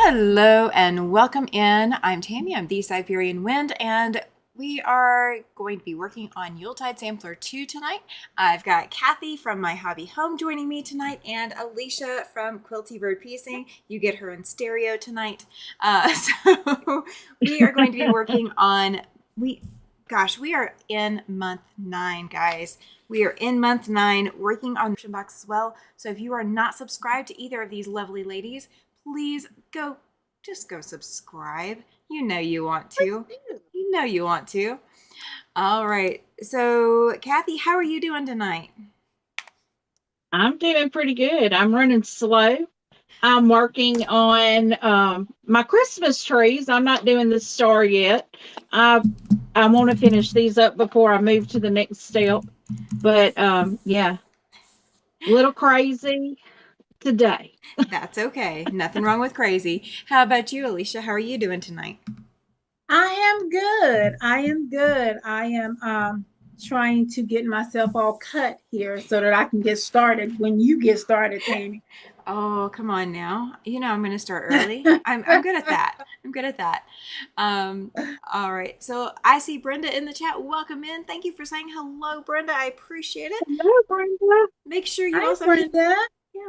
Hello and welcome in. I'm Tammy, I'm the Siberian Wind, and we are going to be working on Yuletide Sampler 2 tonight. I've got Cathy from My Hobby Home joining me tonight, and Alicia from Quilty Bird Piecing. You get her in stereo tonight. So we are going to be working on, we are in month 9, guys. We are in month 9, working on the description box as well. So if you are not subscribed to either of these lovely ladies, please just go subscribe. You know you want to. You know you want to. All right. So, Cathy, how are you doing tonight? I'm doing pretty good. I'm running slow. I'm working on my Christmas trees. I'm not doing the star yet. I I want to finish these up before I move to the next step. But yeah, a little crazy today. That's okay. Nothing wrong with crazy. How about you, Alicia? How are you doing tonight? I am good. I am good. I am trying to get myself all cut here so that I can get started when you get started, Tammy. Oh, come on now. You know I'm going to start early. I'm good at that. I'm good at that. Um, all right. So I see Brenda in the chat. Welcome in. Thank you for saying hello, Brenda. I appreciate it. Hello, Brenda. Make sure you Hi, also Brenda.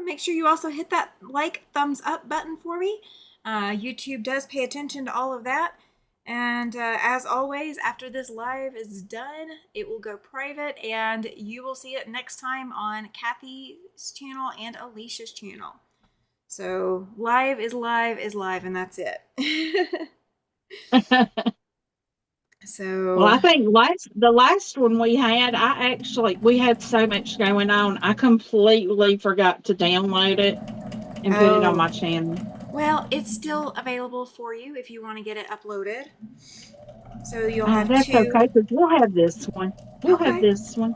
make sure you also hit that like, thumbs up button for me. YouTube does pay attention to all of that. And as always, after this live is done, it will go private and you will see it next time on Cathy's channel and Alicia's channel. So live is live is live, and that's it. Well, So, I think the last one we had so much going on. I completely forgot to download it and put it on oh, my channel. well, it's still available for you if you want to get it uploaded. So you'll have That's two. okay because we'll have this one. We'll have Okay. this one.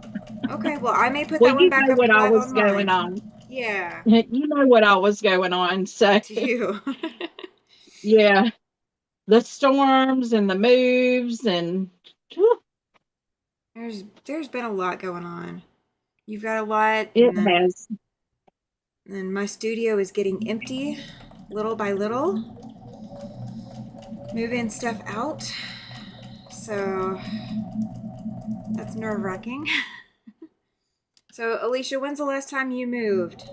Okay. Well, I may put Well, that one you back know up what all live was on going mine. on. Yeah. You know what all was going on. So, To you. yeah, the storms and the moves and whew, There's been a lot going on. You've got a lot, it has. and my studio is getting empty little by little. Moving stuff out. So that's nerve-wracking. So, Alicia, when's the last time you moved?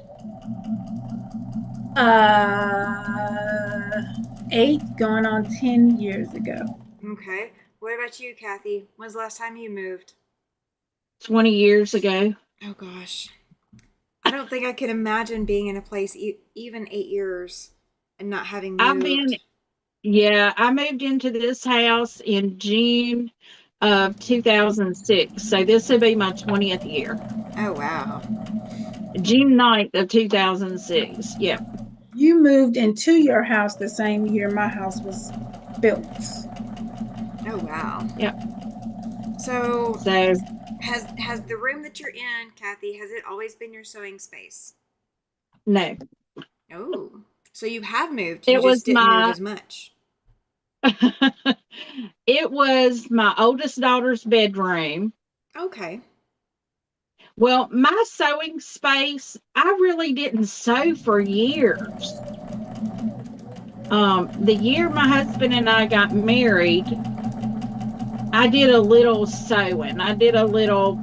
Uh, 8 going on 10 years ago. Okay. What about you, Cathy? When's the last time you moved? 20 years ago. Oh gosh. I don't think I could imagine being in a place even 8 years and not having I've been, moved. yeah, I moved into this house in June of 2006. So this will be my 20th year. Oh wow. June 9th of 2006. Yeah. You moved into your house the same year my house was built. Oh wow. Yeah. So So has the room that you're in, Cathy, has it always been your sewing space? no, Oh. So you have moved, you it just was didn't move my as much. it was my oldest daughter's bedroom. Okay. Well, my sewing space, I really didn't sew for years. The year my husband and I got married, I did a little sewing. I did a little,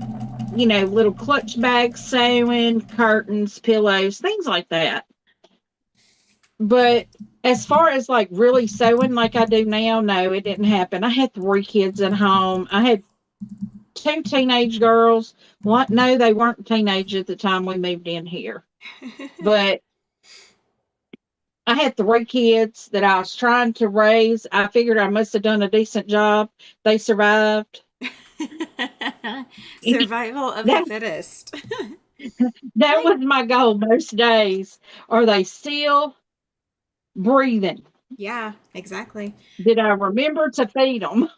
little clutch bag sewing, curtains, pillows, things like that. But as far as like really sewing like I do now, no, it didn't happen. I had 3 kids at home. I had 2 teenage girls. What? No, they weren't teenage at the time we moved in here. But I had 3 kids that I was trying to raise. I figured I must have done a decent job. They survived. Survival of the that fittest. that I was my goal most days. Are they still breathing? Yeah, exactly. Did I remember to feed them?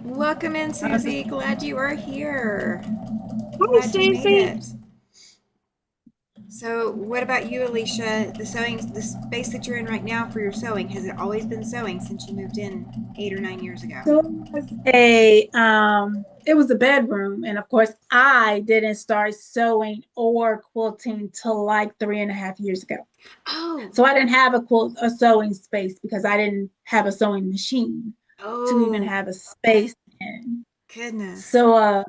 Welcome in, Susie. Glad you are here. Hi, Glad you made Susie. it. So, what about you, Alicia? The space that you're in right now for your sewing, has it always been sewing since you moved in 8 or 9 years ago? So it was a it was a bedroom. And of course, I didn't start sewing or quilting till like 3.5 years ago. Oh, So I didn't have a sewing space because I didn't have a sewing machine to even oh, have a space in. goodness. So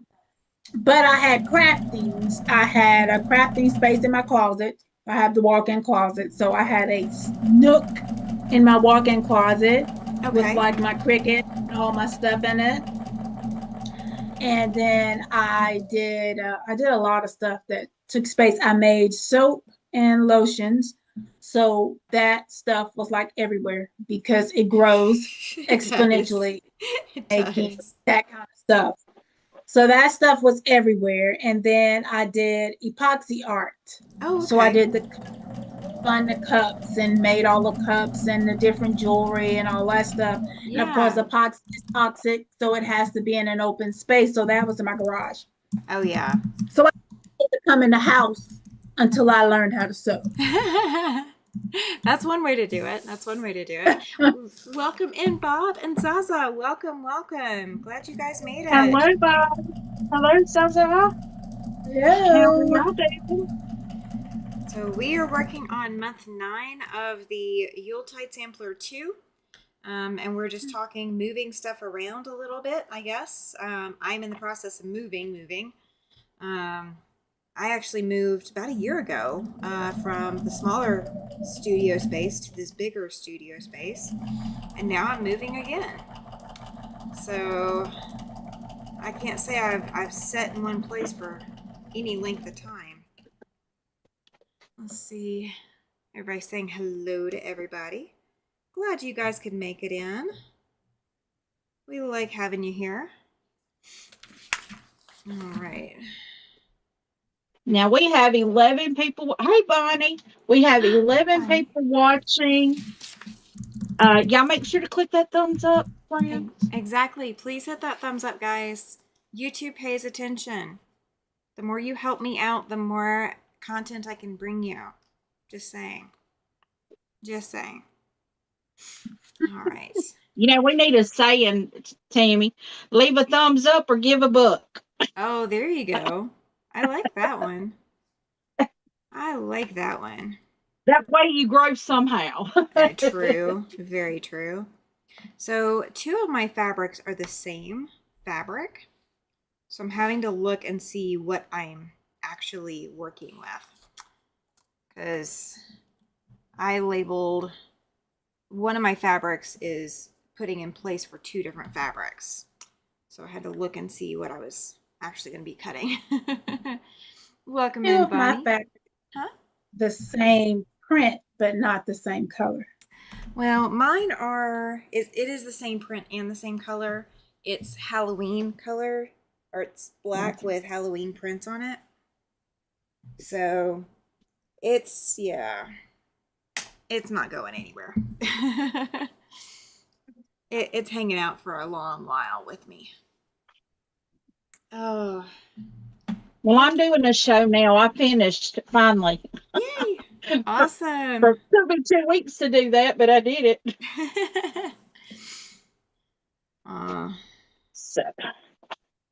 but I had craftings. I had a crafting space in my closet. I have the walk-in closet. So I had a nook in my walk-in closet with Okay. like my Cricut and all my stuff in it. And then I did a lot of stuff that took space. I made soap and lotions. So that stuff was like everywhere because it grows It does. exponentially It making does. that kind of stuff. So that stuff was everywhere. And then I did epoxy art. Oh, So I okay. did the spun the cups and made all the cups and the different jewelry and all that stuff. And of course, Yeah. epoxy is toxic, so it has to be in an open space. So that was in my garage. Oh, yeah. So I didn't come in the house until I learned how to sew. That's one way to do it. That's one way to do it. Welcome in, Bob and Zaza. Welcome, welcome. Glad you guys made Hello, it. Bob. Hello, Zaza. How are Hello. y'all doing? So we are working on month 9 of the Yuletide Sampler 2. And we're just talking, moving stuff around a little bit, I guess. I'm in the process of moving. I actually moved about a year ago from the smaller studio space to this bigger studio space. And now I'm moving again. So I can't say I've sat in one place for any length of time. Let's see. Everybody's saying hello to everybody. Glad you guys could make it in. We like having you here. All right. Now we have 11 people. Hey, Bonnie. We have 11 Bonnie. people watching. Y'all make sure to click that thumbs up, friends. Exactly. Please hit that thumbs up, guys. YouTube pays attention. The more you help me out, the more content I can bring you. Just saying. Just saying. All right. You know, we need a saying, Tammy. Leave a thumbs up or give a book. Oh, there you go. I like that one. I like that one. That way you grow somehow. Very true. Very true. So 2 of my fabrics are the same fabric. So I'm having to look and see what I'm actually working with. Because I labeled one of my fabrics is putting in place for 2 different fabrics. So I had to look and see what I was actually going to be cutting. Welcome in, Of my Bonnie. fabric, Huh? the same print, but not the same color. Well, mine are, it is the same print and the same color. It's Halloween color, or it's black with Halloween prints on it. So it's, yeah, it's not going anywhere. It's hanging out for a long while with me. Oh, Well, I'm doing a show now. I finished finally. yay! Awesome. It took me 2 weeks to do that, but I did it.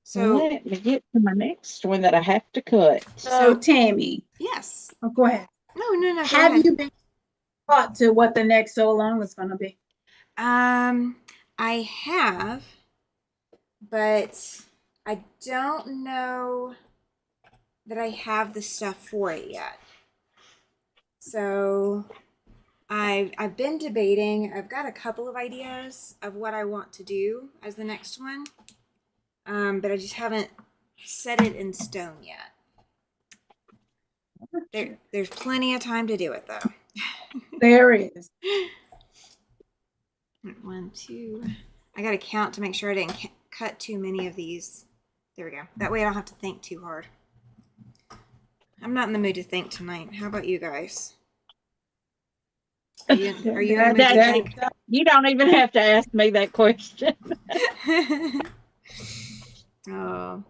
So let me get to my next one that I have to cut. So Tammy. Yes. Oh, go ahead. No. Have you been taught to what the next sew along is going to be? I have, but I don't know that I have the stuff for it yet. So I've been debating. I've got a couple of ideas of what I want to do as the next one, but I just haven't set it in stone yet. There's plenty of time to do it, though. There is. 1, 2. I got to count to make sure I didn't cut too many of these. There we go. That way I don't have to think too hard. I'm not in the mood to think tonight. How about you guys? Are you in the mood to think? You don't even have to ask me that question. Oh,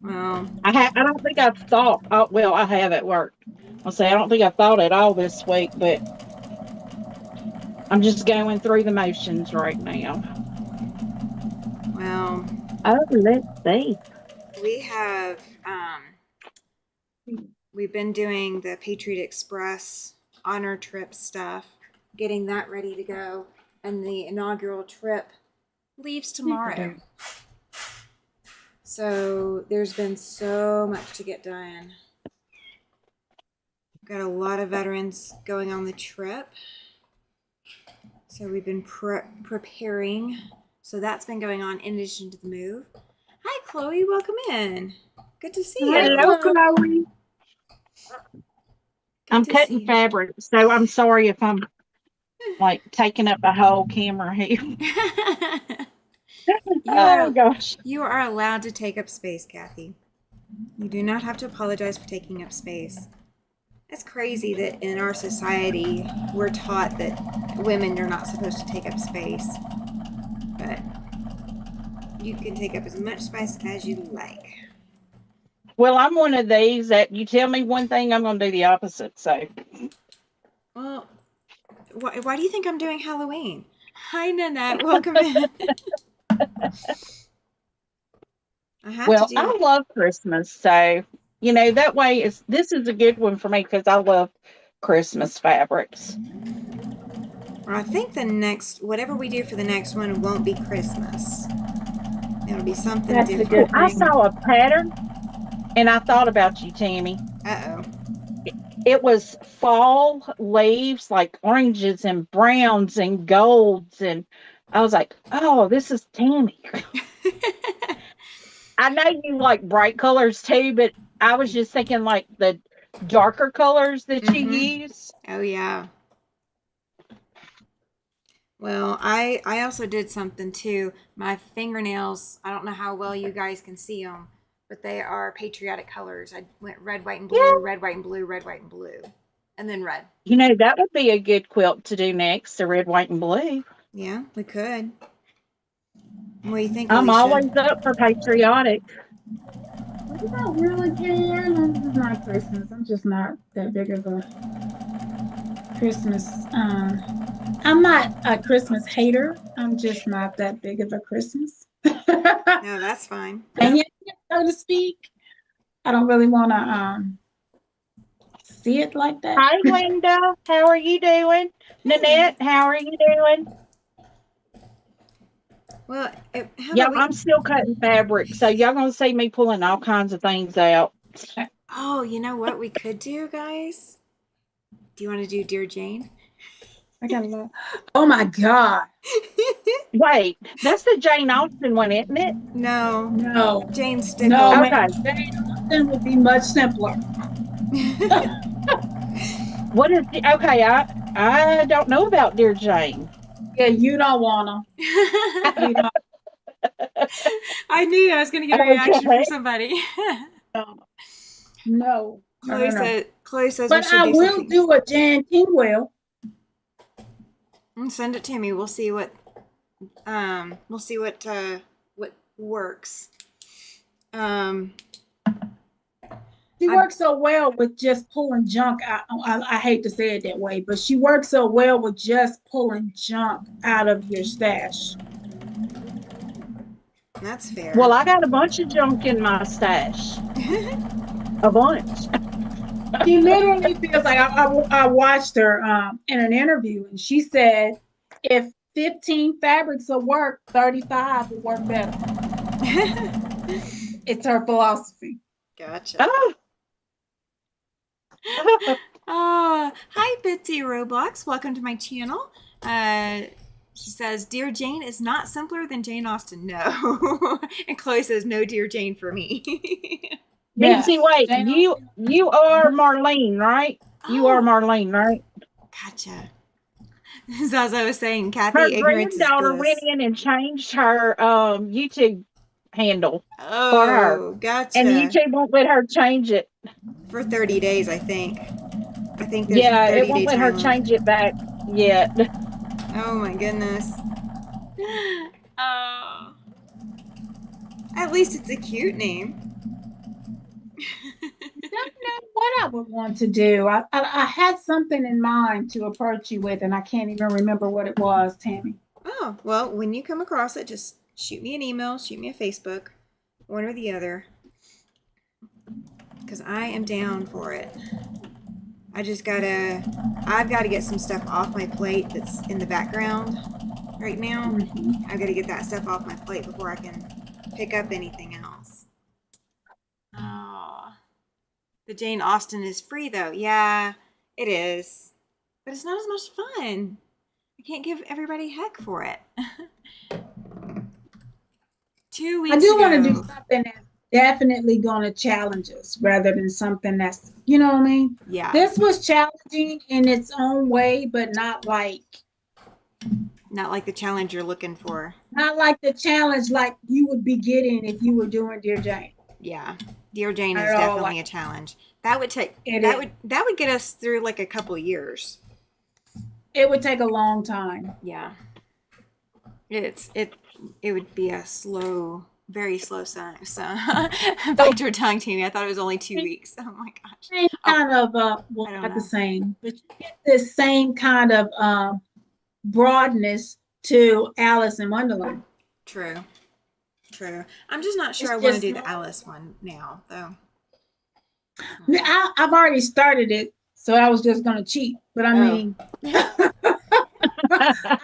well. I don't think I've thought. Oh, well, I have at work. I'll say I don't think I've thought at all this week, but I'm just going through the motions right now. Well, Oh, let's see. We have we've been doing the Patriot Express honor trip stuff, getting that ready to go, and the inaugural trip leaves tomorrow. So there's been so much to get done. Got a lot of veterans going on the trip. So we've been preparing. So that's been going on in addition to the move. Hi, Chloe. Welcome in. Good to see you. Hello, Chloe. I'm cutting fabric, so I'm sorry if I'm like taking up the whole camera here. Oh gosh. You are allowed to take up space, Cathy. You do not have to apologize for taking up space. It's crazy that in our society we're taught that women are not supposed to take up space. But you can take up as much space as you like. Well, I'm one of these that you tell me one thing, I'm going to do the opposite. So, well, why do you think I'm doing Halloween? Hi, Nanette. Welcome in. I love Christmas, so you know that way this is a good one for me because I love Christmas fabrics. Well, I think whatever we do for the next one won't be Christmas. It'll be something different. I saw a pattern, and I thought about you, Tammy. Uh-oh. It was fall leaves, like oranges and browns and golds, and I was like, "Oh, this is Tammy." I know you like bright colors too, but I was just thinking like the darker colors that you use. Oh yeah. Well, I also did something too. My fingernails, I don't know how well you guys can see them, but they are patriotic colors. I went red, white, and blue, red, white, and blue, red, white, and blue, and then red. You know, that would be a good quilt to do next, the red, white, and blue. Yeah, we could. What do you think, I'm Alicia? always up for patriotic. I don't really care. It's not Christmas. I'm just not that big of a Christmas. I'm not a Christmas hater. I'm just not that big of a Christmas. No, that's fine. And yet, so to speak, I don't really want to see it like that. Hi, Linda. How are you doing? Nanette, how are you doing? Well, I'm still cutting fabric, so y'all gonna see me pulling all kinds of things out. Oh, you know what we could do, guys? Do you want to do Dear Jane? I got a lot. Oh my God. Wait, that's the Jane Austen one, isn't it? No. Jane Stickle. No, okay. Jane Austen would be much simpler. What is the, okay, I don't know about Dear Jane. Yeah, you don't wanna. I knew I was gonna get a reaction from somebody. No. Chloe says but I will do a Jan Kingwell. Send it to me. We'll see what works. She works so well with just pulling junk out. I hate to say it that way, but she works so well with just pulling junk out of your stash. That's fair. Well, I got a bunch of junk in my stash. A bunch. She literally feels like I watched her in an interview, and she said if 15 fabrics will work, 35 will work better. It's her philosophy. Gotcha. Oh. Hi, Bitsy Roblox. Welcome to my channel. She says, Dear Jane is not simpler than Jane Austen. No. And Chloe says, no Dear Jane for me. Bitsy, wait, you are Marlene, right? Oh. You are Marlene, right? Gotcha. As I was saying, Cathy, her granddaughter went in and changed her YouTube handle for her. Gotcha. And YouTube won't let her change it. For 30 days, I think. Yeah, it won't let her change it back yet. Oh my goodness. Oh. At least it's a cute name. I don't know what I would want to do. I had something in mind to approach you with, and I can't even remember what it was, Tammy. Oh, well, when you come across it, just shoot me an email, shoot me a Facebook, one or the other, because I am down for it. I've got to get some stuff off my plate that's in the background right now. I've got to get that stuff off my plate before I can pick up anything else. Oh, the Jane Austen is free though. Yeah, it is, but it's not as much fun. I can't give everybody heck for it. 2 weeks I do want to do ago. something that's definitely going to challenge us rather than something that's, you know what I mean? Yeah. This was challenging in its own way, but Not like the challenge you're looking for. not like the challenge like you would be getting if you were doing Dear Jane. Yeah. Dear Jane Not is at all definitely like a challenge. That would take it that is. would get us through like a couple years. It would take a long time. Yeah. It would be a slow, very slow sign. So bite your tongue, Tammy. I thought it was only 2 weeks. Oh my gosh. Same kind of well, I don't not the know. same, but you get this same kind of broadness to Alice in Wonderland. True. I'm just not sure It's I want to just do the Alice one now, though. I've already started it, so I was just gonna cheat. But I mean, I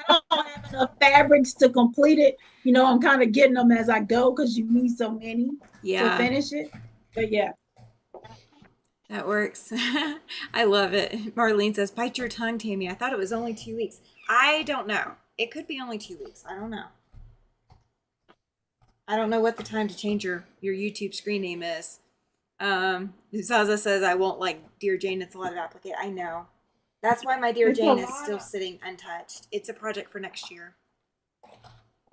don't have enough fabrics to complete it. You know, I'm kind of getting them as I go because you need so many to finish it. But yeah. That works. I love it. Marlene says, bite your tongue, Tammy. I thought it was only 2 weeks. I don't know. It could be only 2 weeks. I don't know. I don't know what the time to change your YouTube screen name is. Zaza says, I won't like Dear Jane. It's a lot of applicate. I know. That's why my Dear Jane is still sitting untouched. It's a project for next year.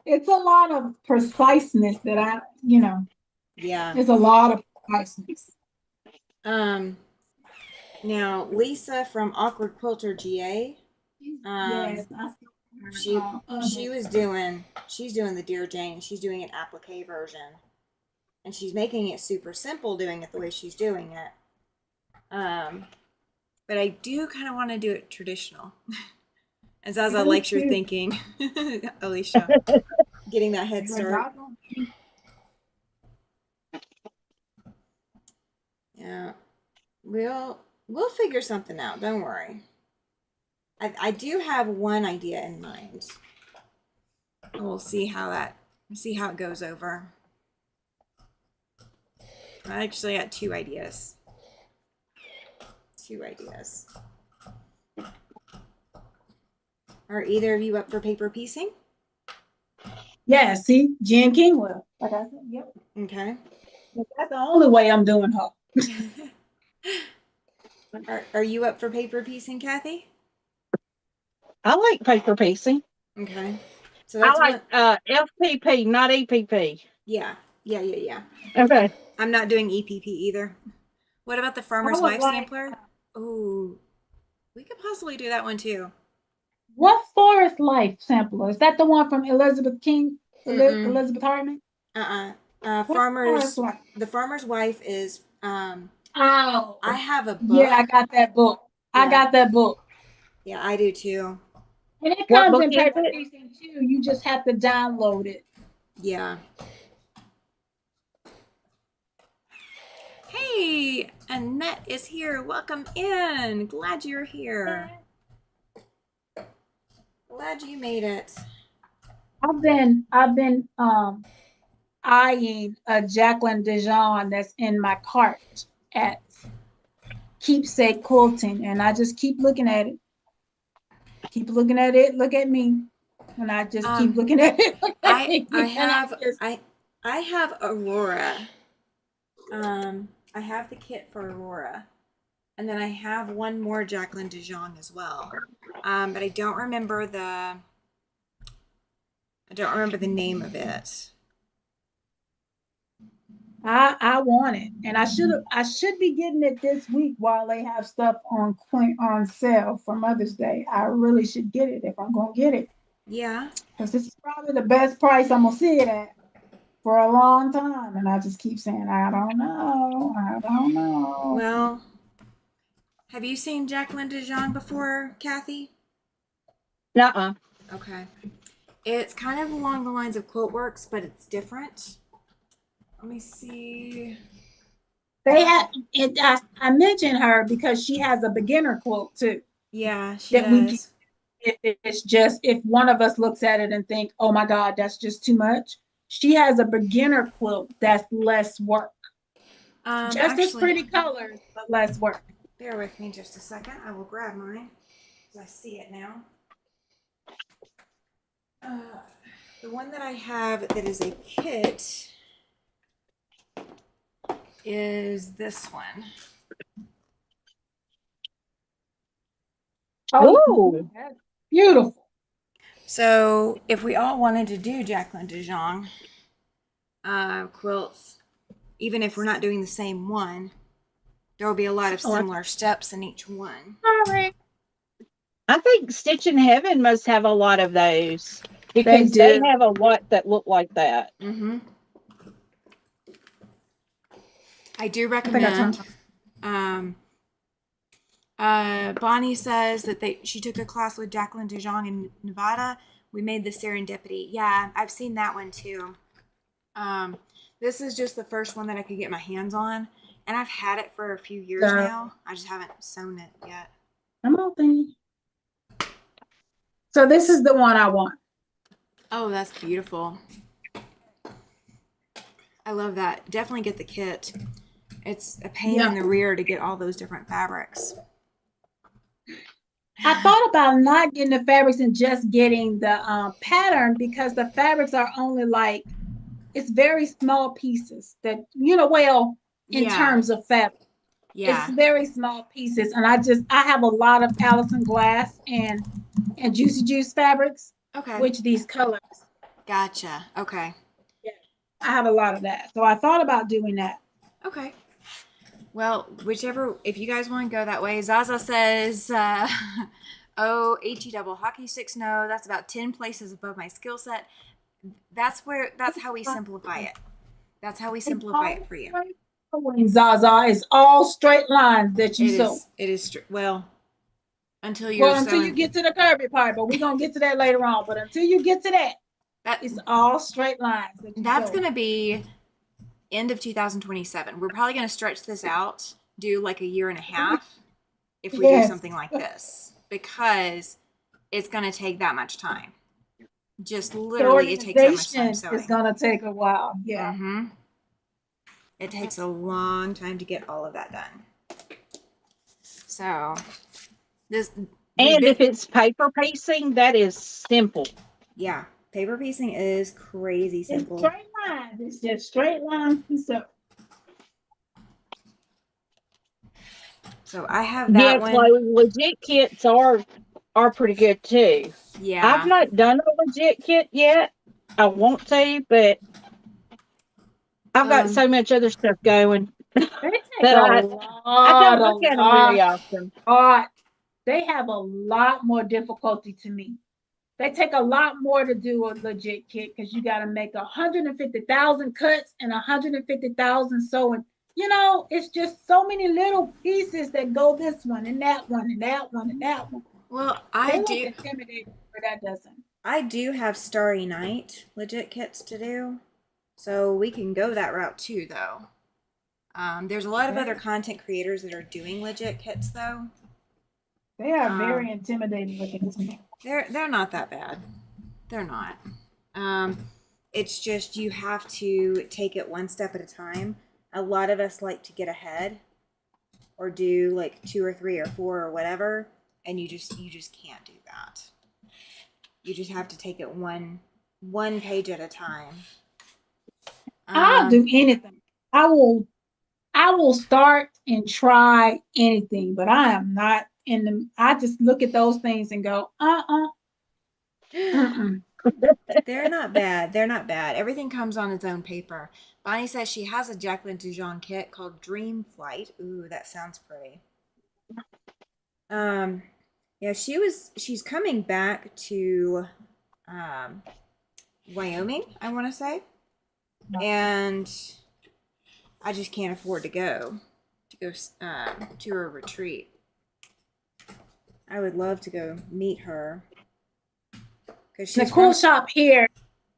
It's a lot of preciseness that Yeah. It's a lot of preciseness. Now Lisa from Awkward Quilter GA. Yes, she's doing the Dear Jane. She's doing an applique version, and she's making it super simple, doing it the way she's doing it. But I do kind of want to do it traditional. And Zaza likes your thinking, Alicia, getting that head start. Yeah, we'll figure something out. Don't worry. I do have one idea in mind. We'll see how it goes over. I actually got 2 ideas. 2 ideas. Are either of you up for paper piecing? Yeah, see, Jen King will. Like I said, yep. Okay. But that's the only way I'm doing her. Are you up for paper piecing, Cathy? I like paper piecing. Okay. So that's I like FPP, not EPP. Yeah. Okay. I'm not doing EPP either. What about the Farmer's Wife sampler? Oh, we could possibly do that one too. What Forest Life sampler? Is that the one from Elizabeth King? Elizabeth Hartman? The Farmer's Wife is Oh, I have a book. Yeah, I got that book. Yeah. I got that book. Yeah, I do too. And it comes in paper piecing too. You just have to download it. Yeah. Hey, Annette is here. Welcome in. Glad you're here. Glad you made it. I've been eyeing a Jacqueline Dijon that's in my cart at Keepsake Quilting, and I just keep looking at it. Keep looking at it. Look at me, and I just keep looking at it. I have Aurora. I have the kit for Aurora, and then I have one more Jacqueline Dijon as well. But I don't remember the name of it. I want it, and I should be getting it this week while they have stuff on sale for Mother's Day. I really should get it if I'm gonna get it. Yeah, because this is probably the best price I'm gonna see it at for a long time, and I just keep saying I don't know. Well, have you seen Jacqueline Dijon before, Cathy? Nuh-uh. Okay. It's kind of along the lines of QuiltWorks, but it's different. Let me see. They have it. I mentioned her because she has a beginner quilt too. Yeah, she That we can, does. if it's just if one of us looks at it and think, oh my God, that's just too much. She has a beginner quilt that's less work. Just as Actually, pretty colors, but less work. bear with me just a second. I will grab mine because I see it now. The one that I have that is a kit is this one. Oh, That's beautiful. So if we all wanted to do Jacqueline DeJong quilts, even if we're not doing the same one, there will be a lot of similar steps in each one. Sorry. I think Stitch in Heaven must have a lot of those They because they do. have a lot that look like that. Mm-hmm. I do I think I recommend. turned. Bonnie says that she took a class with Jacqueline DeJong in Nevada. We made the Serendipity. Yeah, I've seen that one too. This is just the first one that I could get my hands on, and I've had it for a few years now. I just haven't sewn it yet. I'm open. So this is the one I want. Oh, that's beautiful. I love that. Definitely get the kit. It's a pain in the rear to get all those different fabrics. I thought about not getting the fabrics and just getting the pattern because the fabrics are only like, it's very small pieces that, well, in terms of fabric. Yeah. It's very small pieces. And I have a lot of Allison Glass and Juicy Juice fabrics, Okay. which these colors. Gotcha. Okay. Yeah, I have a lot of that. So I thought about doing that. Okay. Well, if you guys want to go that way, Zaza says, oh, HE double hockey sticks, no, that's about 10 places above my skill set. That's how we simplify it. That's how we simplify it for you. Zaza, it's all straight lines that you sew. It is, well, until you get to the curvy part, but we're going to get to that later on. But until you get to that, it's all straight lines. That's going to be end of 2027. We're probably going to stretch this out, do like a year and a half if we do something like this, because it's going to take that much time. Just literally, it takes that much time sewing. It's going to take a while. Yeah. Mm-hmm. It takes a long time to get all of that done. So if it's paper piecing, that is simple. Yeah, paper piecing is crazy simple. It's straight lines. It's just straight lines. So I have that one. Yeah, legit kits are pretty good too. Yeah. I've not done a legit kit yet. I want to, but I've got so much other stuff going that I don't look at them very often. They have a lot more difficulty to me. They take a lot more to do a legit kit because you got to make 150,000 cuts and 150,000 sewing. It's just so many little pieces that go this one and that one and that one and that one. Well, I do. Intimidating, but that doesn't. I do have Starry Night legit kits to do, so we can go that route too, though. There's a lot of other content creators that are doing legit kits, though. They are very intimidating looking to me. They're not that bad. They're not. It's just you have to take it one step at a time. A lot of us like to get ahead or do like 2 or 3 or 4 or whatever, and you just can't do that. You just have to take it one page at a time. I'll do anything. I will start and try anything, but I am not in the. I just look at those things and go, They're not bad. They're not bad. Everything comes on its own paper. Bonnie says she has a Jacqueline DeJong kit called Dream Flight. Ooh, that sounds pretty. Yeah, she's coming back to Wyoming, I want to say. And I just can't afford to go to her retreat. I would love to go meet her. Because The she's quilt from. shop here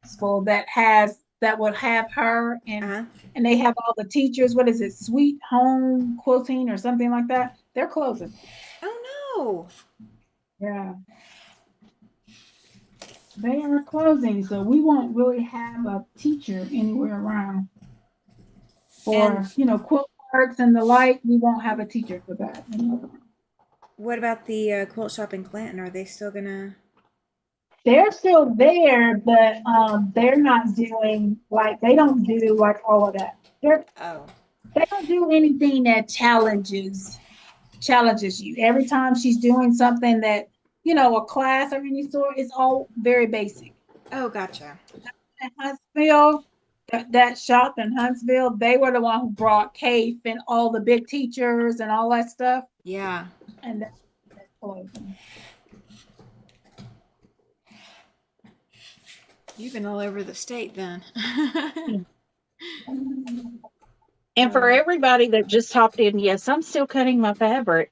school that would have her Uh-huh. and they have all the teachers. What is it? Sweet Home Quilting or something like that. They're closing. Oh Yeah, they are closing. So we won't really have a teacher anywhere around no. And for quilt works and the like. We won't have a teacher for that anymore. what about the quilt shop in Clanton? Are they still gonna? They're still there, but they're not doing like they don't do like all of that. Oh, They don't do anything that challenges you. Every time she's doing something that a class of any sort, it's all very basic. oh, gotcha. At Huntsville, that shop in Huntsville, they were the one who brought CAFE and all the big teachers and all that stuff, Yeah. and that's closing. You've been all over the state then. And for everybody that just hopped in, yes, I'm still cutting my fabric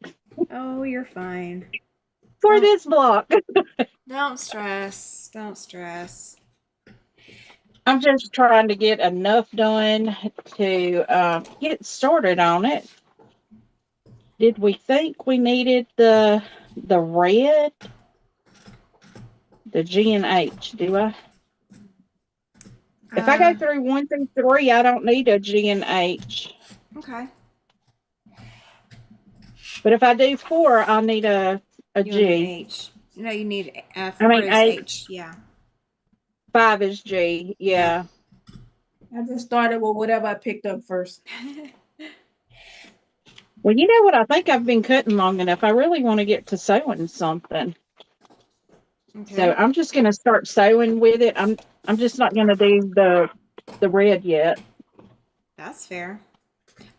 Oh, you're fine. for Don't- this block. Don't stress. Don't stress. I'm just trying to get enough done to get started on it. Did we think we needed the red, the G and H? Do I? If I go through 1 through 3, I don't need a G and H. Okay. But if I do 4, I'll need a You need G. H. No, you need 4 mean, is H. H. Yeah. 5 is G. Yeah. I just started with whatever I picked up first. Well, you know what? I think I've been cutting long enough. I really want to get to sewing something. Okay. So I'm just going to start sewing with it. I'm just not going to do the red yet. That's fair.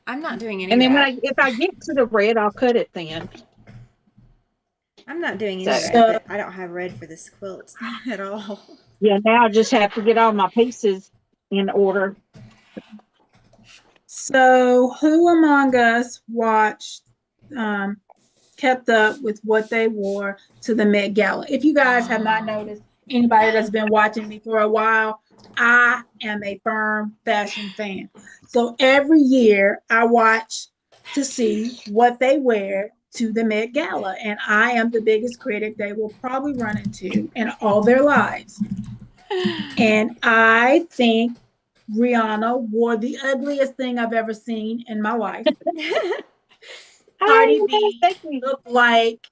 I'm not doing any And then red. if I get to the red, I'll cut it then. I'm not doing any So- red, but I don't have red for this quilt at all. Yeah, now I just have to get all my pieces in order. So, who among us kept up with what they wore to the Met Gala? If you guys have not noticed, anybody that's been watching me for a while, I am a firm fashion fan. So every year I watch to see what they wear to the Met Gala, and I am the biggest critic they will probably run into in all their lives. And I think Rihanna wore the ugliest thing I've ever seen in my life. Cardi B looked like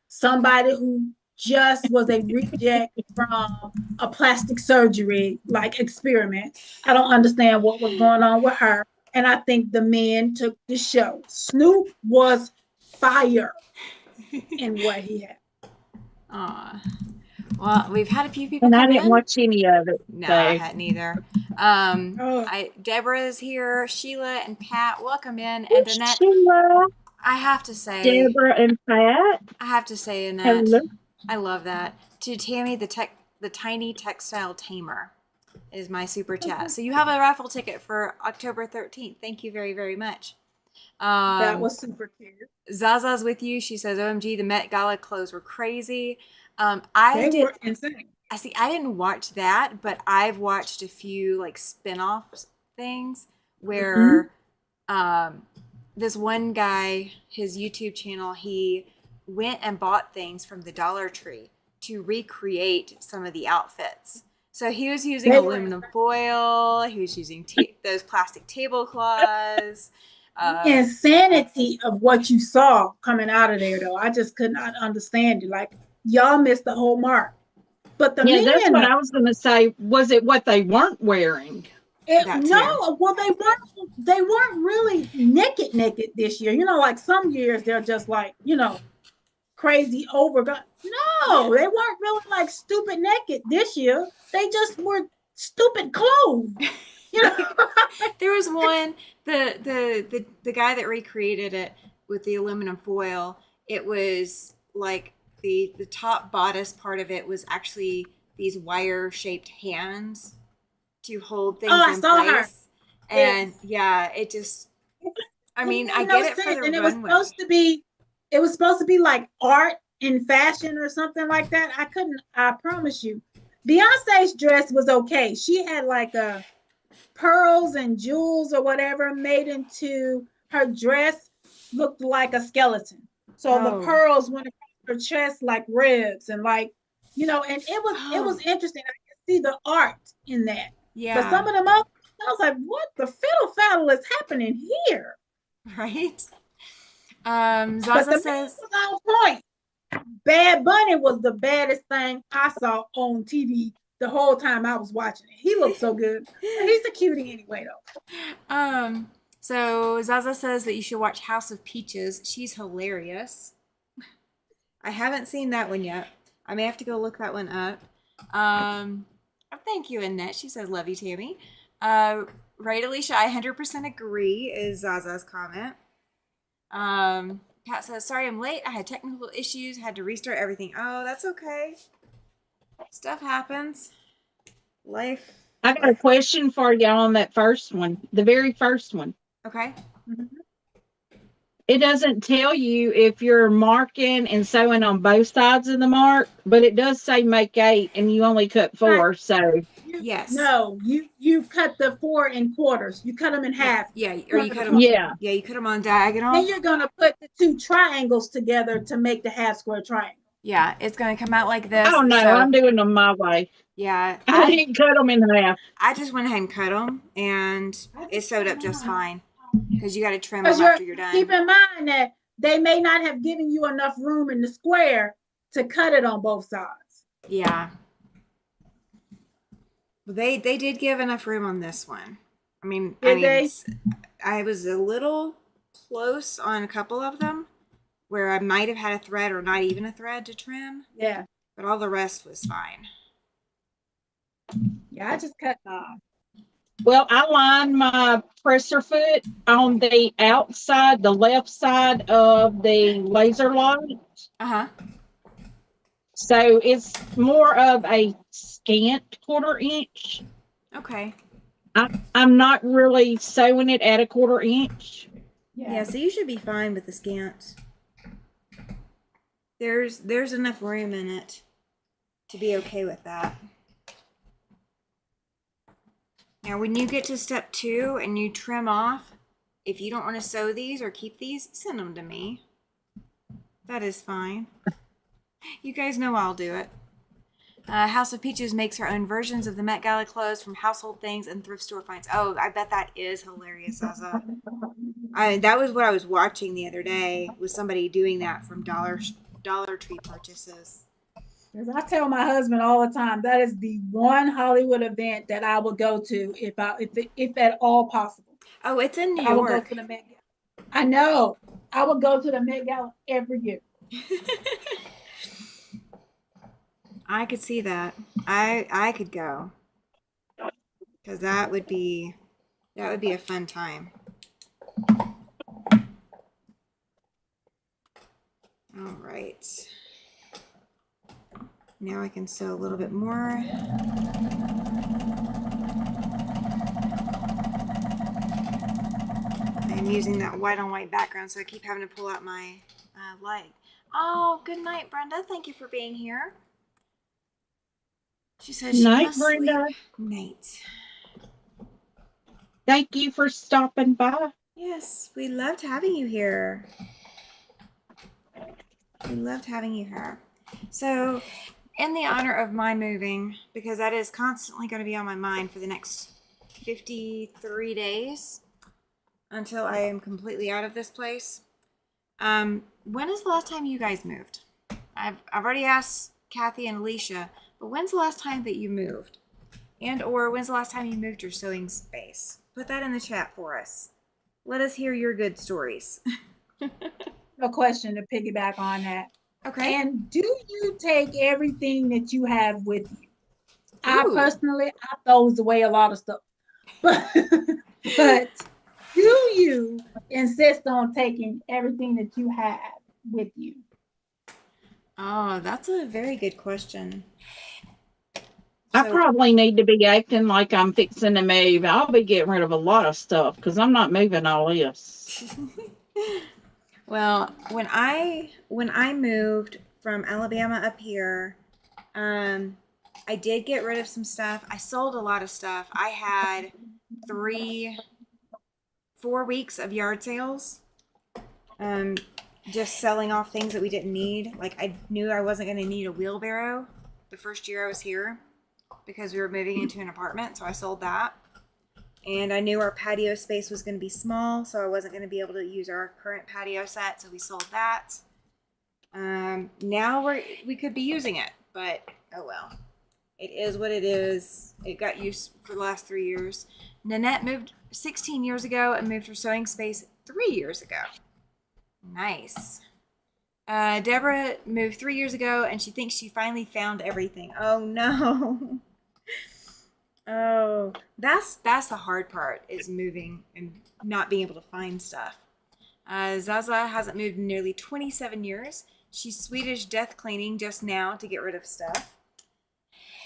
somebody who just was a reject from a plastic surgery like experiment. I don't understand what was going on with her. And I think the men took the show. Snoop was fire in what he had. Aw. Well, we've had a few people And come I didn't in. watch any of it. No, so. I hadn't either. Deborah's here. Sheila and Pat, welcome in. And Annette, Sheila, I have to say, Deborah, and Pat. Annette, Hello. I love that. To Tammy, the tiny textile tamer is my super chat. So you have a raffle ticket for October 13th. Thank you very, very much. That was super cute. Zaza's with you. She says, OMG, the Met Gala clothes were crazy. They were insane. I didn't watch that, but I've watched a few like spin-off things where this one guy, his YouTube channel, he went and bought things from the Dollar Tree to recreate some of the outfits. So he was using aluminum foil. He was using those plastic tablecloths. The insanity of what you saw coming out of there, though, I just could not understand it. Like, y'all missed the whole mark. But the men, that's what I was going to say. Was it what they weren't wearing? No, well, they weren't really naked this year. Like some years they're just like, crazy over. No, they weren't really like stupid naked this year. They just were stupid clothes. There was one, the guy that recreated it with the aluminum foil. It was like the top bodice part of it was actually these wire shaped hands to hold things in place. Her. And it just, I mean, I get it for the runway. It was supposed to be like art in fashion or something like that. I couldn't, I promise you. Beyonce's dress was okay. She had like a pearls and jewels or whatever made into her dress, looked like a skeleton. So the Oh. pearls went across her chest like ribs and like, and it was Oh. interesting. I could see the art in that. But Yeah. some of them others, I was like, what the fiddle faddle is happening here? Right. But Zaza the man says, was on point. Bad Bunny was the baddest thing I saw on TV the whole time I was watching it. He looked so good. But he's a cutie anyway, though. um, so Zaza says that you should watch House of Peaches. She's hilarious. I haven't seen that one yet. I may have to go look that one up. Thank you, Annette. She says, love you, Tammy. Right, Alicia, I 100% agree, is Zaza's comment. Pat says, sorry I'm late. I had technical issues. Had to restart everything. Oh, that's okay. Stuff happens. Life. I got a question for y'all on that first one, the very first one. Okay. Mm-hmm. It doesn't tell you if you're marking and sewing on both sides of the mark, but it does say make 8 and you only cut 4. Right. So Yes. No, you cut the 4 in quarters. You cut them in half. Yeah, or you cut them. yeah. Yeah, you cut them on diagonal. Then you're gonna put the 2 triangles together to make the half square triangle. Yeah, it's gonna come out like this. Oh no, so, I'm doing them my way. Yeah, I didn't cut them in half. I just went ahead and cut them, and it sewed up just fine. Because you got to trim them Because after you're done. keep in mind that they may not have given you enough room in the square to cut it on both sides. Yeah. They did give enough room on this one. I mean, I was a little close on a couple of them where I might have had a thread or not even a thread to trim. Yeah. But all the rest was fine. Yeah, I just cut off. Well, I lined my presser foot on the outside, the left side of the laser light. Uh-huh. So it's more of a scant 1/4 inch. Okay. I'm not really sewing it at a 1/4 inch. Yeah, so you should be fine with the scant. There's enough room in it to be okay with that. Now, when you get to step 2 and you trim off, if you don't want to sew these or keep these, send them to me. That is fine. You guys know I'll do it. House of Peaches makes her own versions of the Met Gala clothes from household things and thrift store finds. Oh, I bet that is hilarious, Zaza. That was what I was watching the other day, was somebody doing that from Dollar Tree purchases. Because I tell my husband all the time, that is the one Hollywood event that I would go to if at all possible. Oh, it's in New I would go York. to the Met Gala. I know. I would go to the Met Gala every year. I could see that. I could go. Because that would be a fun time. All right. Now I can sew a little bit more. I'm using that white on white background, so I keep having to pull out my light. Oh, good night, Brenda. Thank you for being here. She says she Night, must Brenda. sleep. Night. Thank you for stopping by. Yes, we loved having you here. We loved having you here. So, in the honor of my moving, because that is constantly going to be on my mind for the next 53 days until I am completely out of this place. When is the last time you guys moved? I've already asked Cathy and Alicia, but when's the last time that you moved? And or when's the last time you moved your sewing space? Put that in the chat for us. Let us hear your good stories. A question to piggyback on that. Okay. And do you take everything that you have with you? I Ooh. personally, I throws away a lot of stuff. But do you insist on taking everything that you have with you? Oh, that's a very good question. I So- probably need to be acting like I'm fixing to move. I'll be getting rid of a lot of stuff because I'm not moving all this. Well, when I moved from Alabama up here. I did get rid of some stuff. I sold a lot of stuff. I had 4 weeks of yard sales. Just selling off things that we didn't need. Like, I knew I wasn't going to need a wheelbarrow the first year I was here because we were moving into an apartment, so I sold that. And I knew our patio space was going to be small, so I wasn't going to be able to use our current patio set, so we sold that. Now we could be using it, but oh well. It is what it is. It got used for the last 3 years. Nanette moved 16 years ago and moved her sewing space 3 years ago. Nice. Deborah moved 3 years ago, and she thinks she finally found everything. Oh no. Oh, that's the hard part, is moving and not being able to find stuff. Zaza hasn't moved in nearly 27 years. She's Swedish death cleaning just now to get rid of stuff.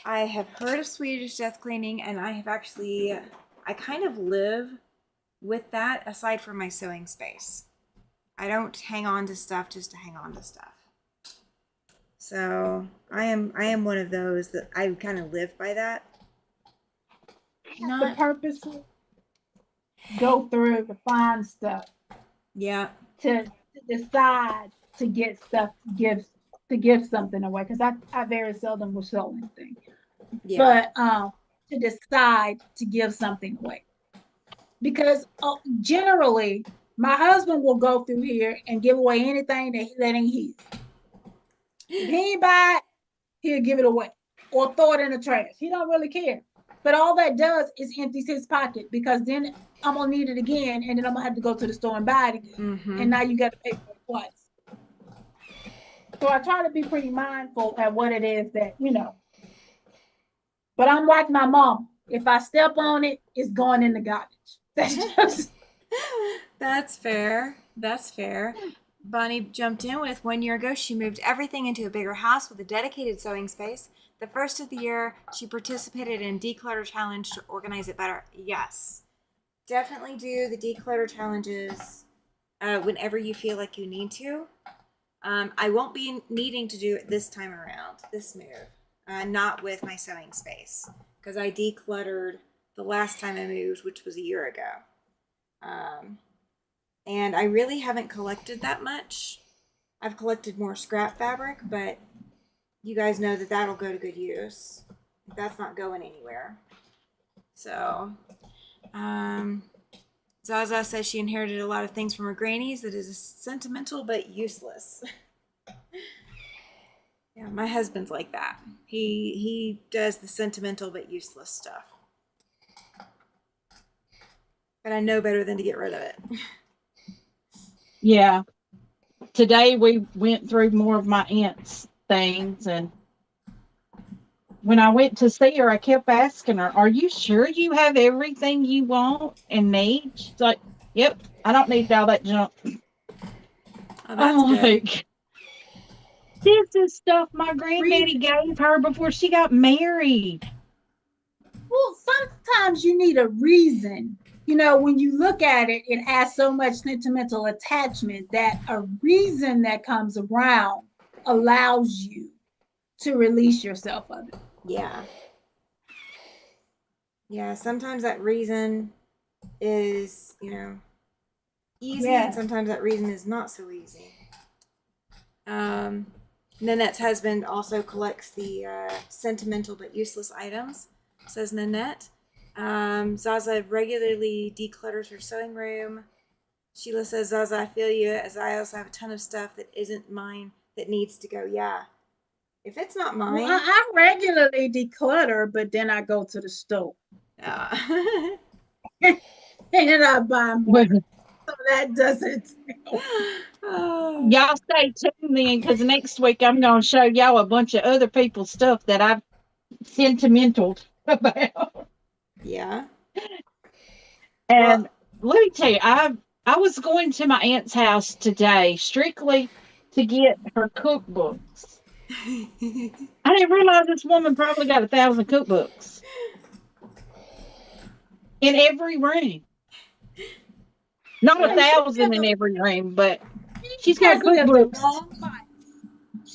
I have heard of Swedish death cleaning, and I kind of live with that aside from my sewing space. I don't hang on to stuff just to hang on to stuff. So I am one of those that I kind of live by that. The purposely go through to find stuff. Yeah. To decide to get stuff to give something away, because I very seldom will sell anything. Yeah. But to decide to give something away, because generally my husband will go through here and give away anything that ain't his. If he ain't buy it, he'll give it away or throw it in the trash. He don't really care. But all that does is empties his pocket, because then I'm gonna need it again, and then I'm gonna have to go to the store and buy it again. Mm-hmm. And now you got to pay for it twice. So I try to be pretty mindful at what it is that, But I'm like my mom. If I step on it, it's going in the garbage. That's fair. That's fair. Bonnie jumped in with 1 year ago, she moved everything into a bigger house with a dedicated sewing space. The first of the year, she participated in Declutter Challenge to organize it better. Yes. Definitely do the declutter challenges whenever you feel like you need to. I won't be needing to do it this time around, this move. Not with my sewing space, because I decluttered the last time I moved, which was a year ago. And I really haven't collected that much. I've collected more scrap fabric, but you guys know that that'll go to good use. That's not going anywhere. So, Zaza says she inherited a lot of things from her grannies that is sentimental but useless. Yeah, my husband's like that. He does the sentimental but useless stuff. But I know better than to get rid of it. Yeah. Today we went through more of my aunt's things, and when I went to see her, I kept asking her, "Are you sure you have everything you want and need?" She's like, "Yep, I don't need all that junk." I'm like, this is stuff my granddaddy gave her before she got married. Well, sometimes you need a reason. When you look at it, it has so much sentimental attachment that a reason that comes around allows you to release yourself of it. Yeah. Yeah, sometimes that reason is, easy, and sometimes that reason is not so easy. Nanette's husband also collects the sentimental but useless items, says Nanette. Zaza regularly declutters her sewing room. Sheila says, Zaza, I feel you, as I also have a ton of stuff that isn't mine that needs to go. Yeah. If it's not mine. Well, I regularly declutter, but then I go to the store. And I buy more. So that doesn't. Y'all stay tuned then, because next week I'm going to show y'all a bunch of other people's stuff that I've sentimental about. Yeah. And let me tell you, I was going to my aunt's house today strictly to get her cookbooks. I didn't realize this woman probably got 1,000 cookbooks in every room. Not 1,000 in every room, but she's got cookbooks.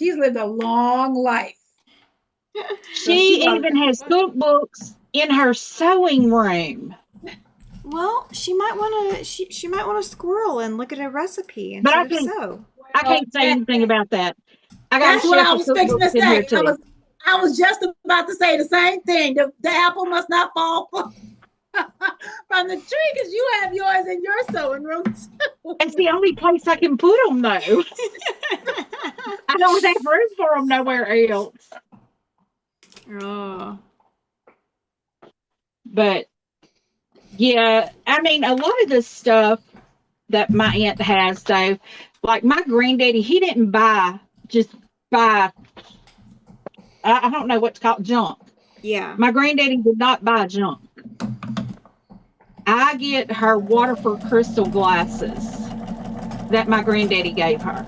She's lived a long life. So She even has cookbooks in her sewing room. Well, she might want to. She might want to squirrel and look at a recipe But instead of sew. I can't say anything about that. I got That's a what shelf I of was fixing to cookbooks in here say. too. I was just about to say the same thing. The apple must not fall from the tree because you have yours in your sewing room too. It's the only place I can put them, though. I don't have room for them nowhere else. Oh. But yeah, I mean, a lot of the stuff that my aunt has, though, like my granddaddy, he didn't just buy, I don't know what's called junk. Yeah. My granddaddy did not buy junk. I get her Waterford crystal glasses that my granddaddy gave her.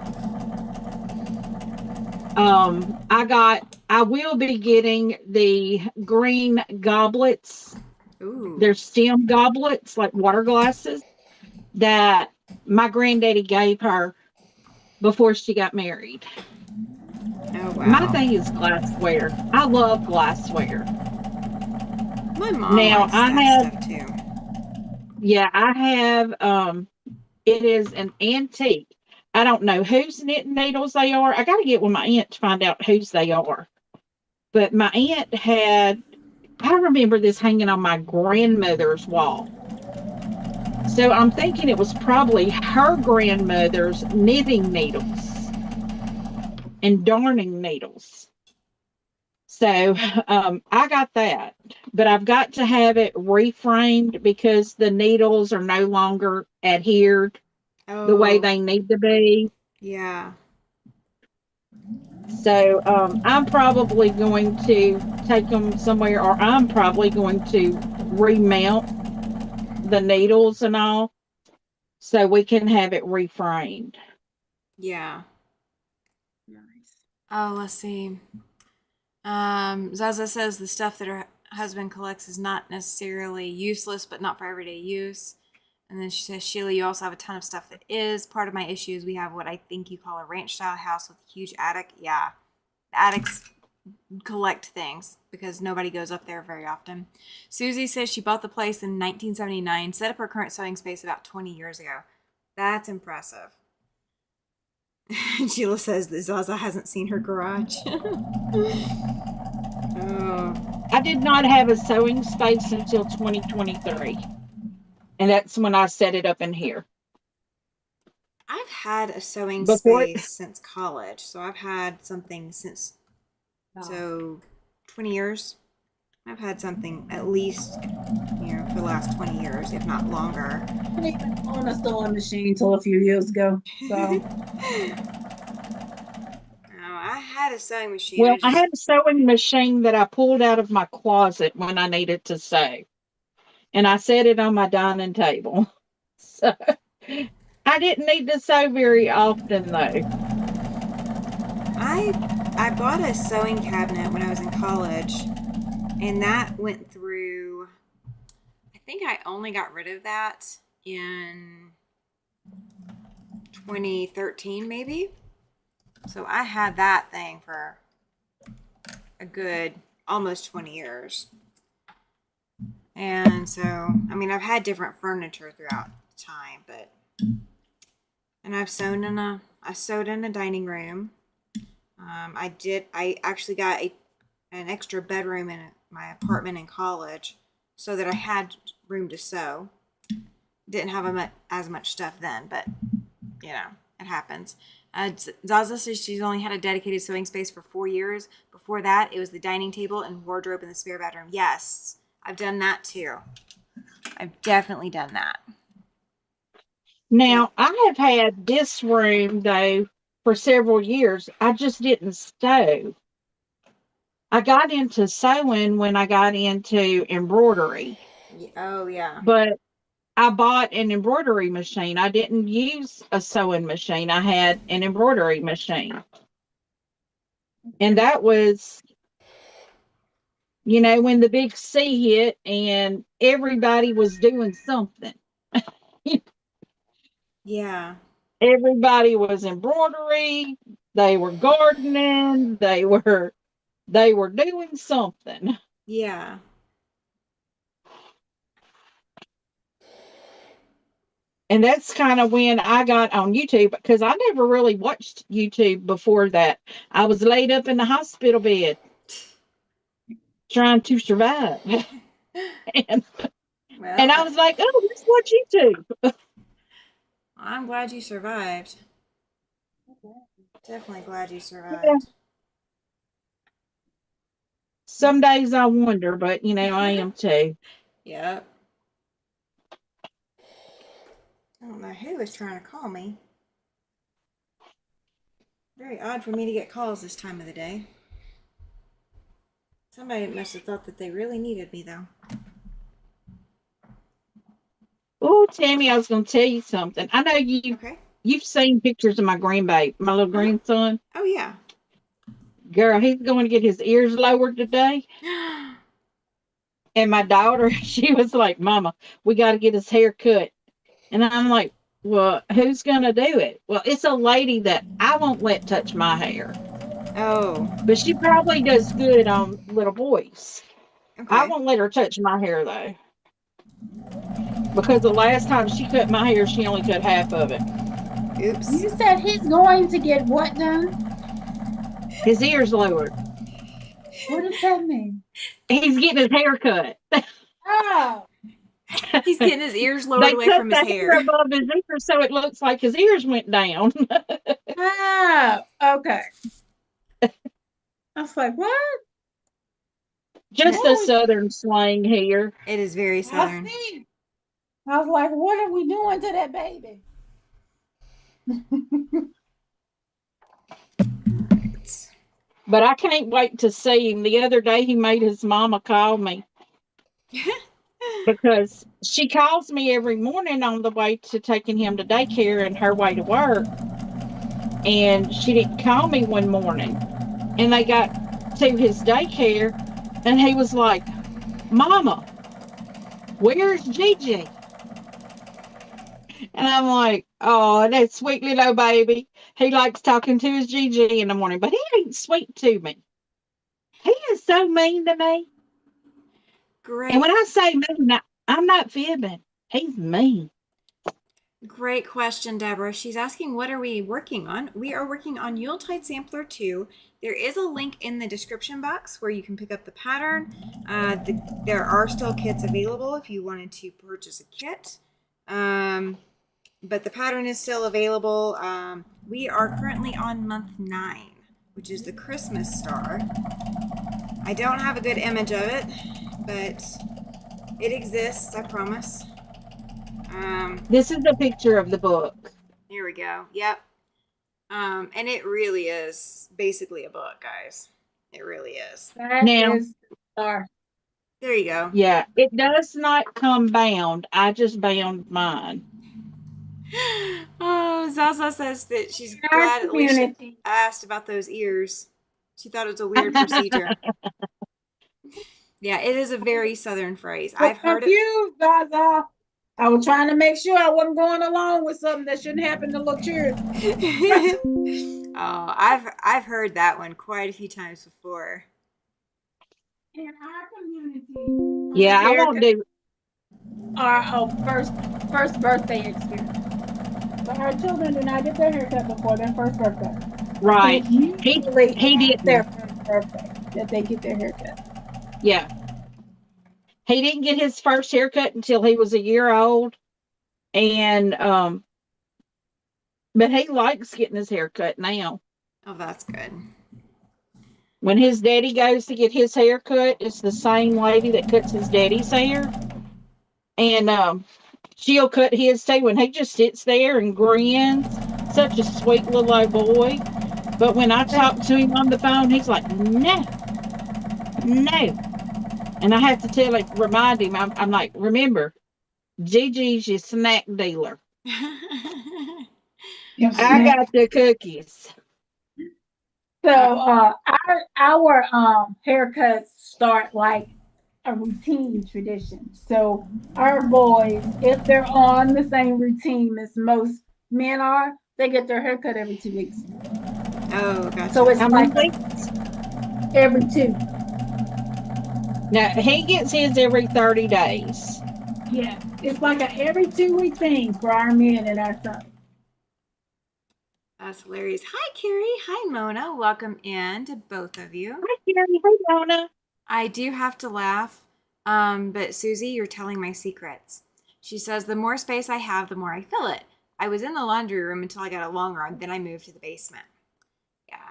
I will be getting the green goblets. Ooh. They're stem goblets, like water glasses, that my granddaddy gave her before she got married. Oh wow. My thing is glassware. I love glassware. My mom Now likes I that have, stuff too. yeah, I have. It is an antique. I don't know whose knitting needles they are. I got to get with my aunt to find out whose they are. But my aunt had, I remember this hanging on my grandmother's wall. So I'm thinking it was probably her grandmother's knitting needles and darning needles. So I got that, but I've got to have it reframed because the needles are no longer adhered the way they need to be. Yeah. So I'm probably going to take them somewhere, or I'm probably going to remount the needles and all so we can have it reframed. Yeah. Nice. Oh, let's see. Zaza says the stuff that her husband collects is not necessarily useless, but not for everyday use. And then she says, Sheila, you also have a ton of stuff that is. Part of my issue is we have what I think you call a ranch style house with a huge attic. Yeah. The attics collect things because nobody goes up there very often. Susie says she bought the place in 1979, set up her current sewing space about 20 years ago. That's impressive. Sheila says that Zaza hasn't seen her garage. Oh. I did not have a sewing space until 2023. And that's when I set it up in here. I've had a sewing Before space since college. So I've had something since, so 20 years. I've had something at least, for the last 20 years, if not longer. I didn't even own a sewing machine until a few years ago. So I had a sewing machine. Well, I had a sewing machine that I pulled out of my closet when I needed to sew. And I set it on my dining table. So I didn't need to sew very often, though. I bought a sewing cabinet when I was in college, and that went through, I think I only got rid of that in 2013, maybe. So I had that thing for a good almost 20 years. And so, I mean, I've had different furniture throughout the time, and I've sewed in a dining room. I actually got an extra bedroom in my apartment in college so that I had room to sew. Didn't have as much stuff then, but it happens. Zaza says she's only had a dedicated sewing space for 4 years. Before that, it was the dining table and wardrobe in the spare bedroom. Yes, I've done that too. I've definitely done that. Now, I have had this room, though, for several years. I just didn't sew. I got into sewing when I got into embroidery. Oh, yeah. But I bought an embroidery machine. I didn't use a sewing machine. I had an embroidery machine. And that was, when the big C hit and everybody was doing something. Yeah. Everybody was embroidery. They were gardening. They were doing something. Yeah. And that's kind of when I got on YouTube, because I never really watched YouTube before that. I was laid up in the hospital bed trying to survive. and, Well, and I was like, oh, let's watch YouTube. I'm glad you survived. Definitely glad you Yeah. survived. Some days I wonder, but I am too. Yep. I don't know who was trying to call me. Very odd for me to get calls this time of the day. Somebody must have thought that they really needed me, though. Oh, Tammy, I was going to tell you something. I know Okay. you've seen pictures of my grandbaby, my little grandson. Oh, yeah. Girl, he's going to get his ears lowered today. And my daughter, she was like, Mama, we got to get his hair cut. And I'm like, well, who's going to do it? Well, it's a lady that I won't let touch my hair. Oh. But she probably does good on little boys. Okay. I won't let her touch my hair, though. Because the last time she cut my hair, she only cut half of it. Oops. You said he's going to get what done? His ears lowered. What does that mean? He's getting his hair cut. Oh. He's getting his ears lowered away from his hair. Above his ears, so it looks like his ears went down. Oh, okay. I was like, what? Just a southern slang here. It is very southern. I was like, what are we doing to that baby? But I can't wait to see him. The other day, he made his mama call me. Because she calls me every morning on the way to taking him to daycare and her way to work. And she didn't call me one morning. And they got to his daycare, and he was like, Mama, where's Gigi? And I'm like, oh, that sweet little baby. He likes talking to his Gigi in the morning, but he ain't sweet to me. He is so mean to me. Great. And when I say mean, I'm not fibbing. He's mean. Great question, Deborah. She's asking, what are we working on? We are working on Yuletide Sampler 2. There is a link in the description box where you can pick up the pattern. There are still kits available if you wanted to purchase a kit. But the pattern is still available. We are currently on month 9, which is the Christmas star. I don't have a good image of it, but it exists, I promise. This is a picture of the book. Here we go. Yep. And it really is basically a book, guys. It really is. That Now, is the star. There you go. Yeah, it does not come bound. I just bound mine. Oh, Zaza says that she's Our glad at least community. she asked about those ears. She thought it was a weird procedure. Yeah, it is a very southern phrase. I've heard it. Confused, Zaza. I was trying to make sure I wasn't going along with something that shouldn't happen to little children. Oh, I've heard that one quite a few times before. In our community, Yeah, I won't do. our first birthday experience. But our children do not get their haircut before their first birthday. Right. Usually He did their first birthday that they get their haircut. Yeah. He didn't get his first haircut until he was a year old. And but he likes getting his haircut now. Oh, that's good. When his daddy goes to get his haircut, it's the same lady that cuts his daddy's hair. And she'll cut his too, and he just sits there and grins. Such a sweet little old boy. But when I talk to him on the phone, he's like, no. And I have to tell him, remind him, I'm like, remember, Gigi's your snack dealer. I got the cookies. So our haircuts start like a routine tradition. So our boys, if they're on the same routine as most men are, they get their haircut every 2 weeks. Oh, gotcha. So it's How many like weeks? every 2. No, he gets his every 30 days. Yeah, it's like a every 2-week thing for our men and our son. That's hilarious. Hi, Carrie. Hi, Mona. Welcome in to both of you. Hi, Carrie. Hey, Donna. I do have to laugh, but Susie, you're telling my secrets. She says, the more space I have, the more I fill it. I was in the laundry room until I got a long run, then I moved to the basement. Yeah.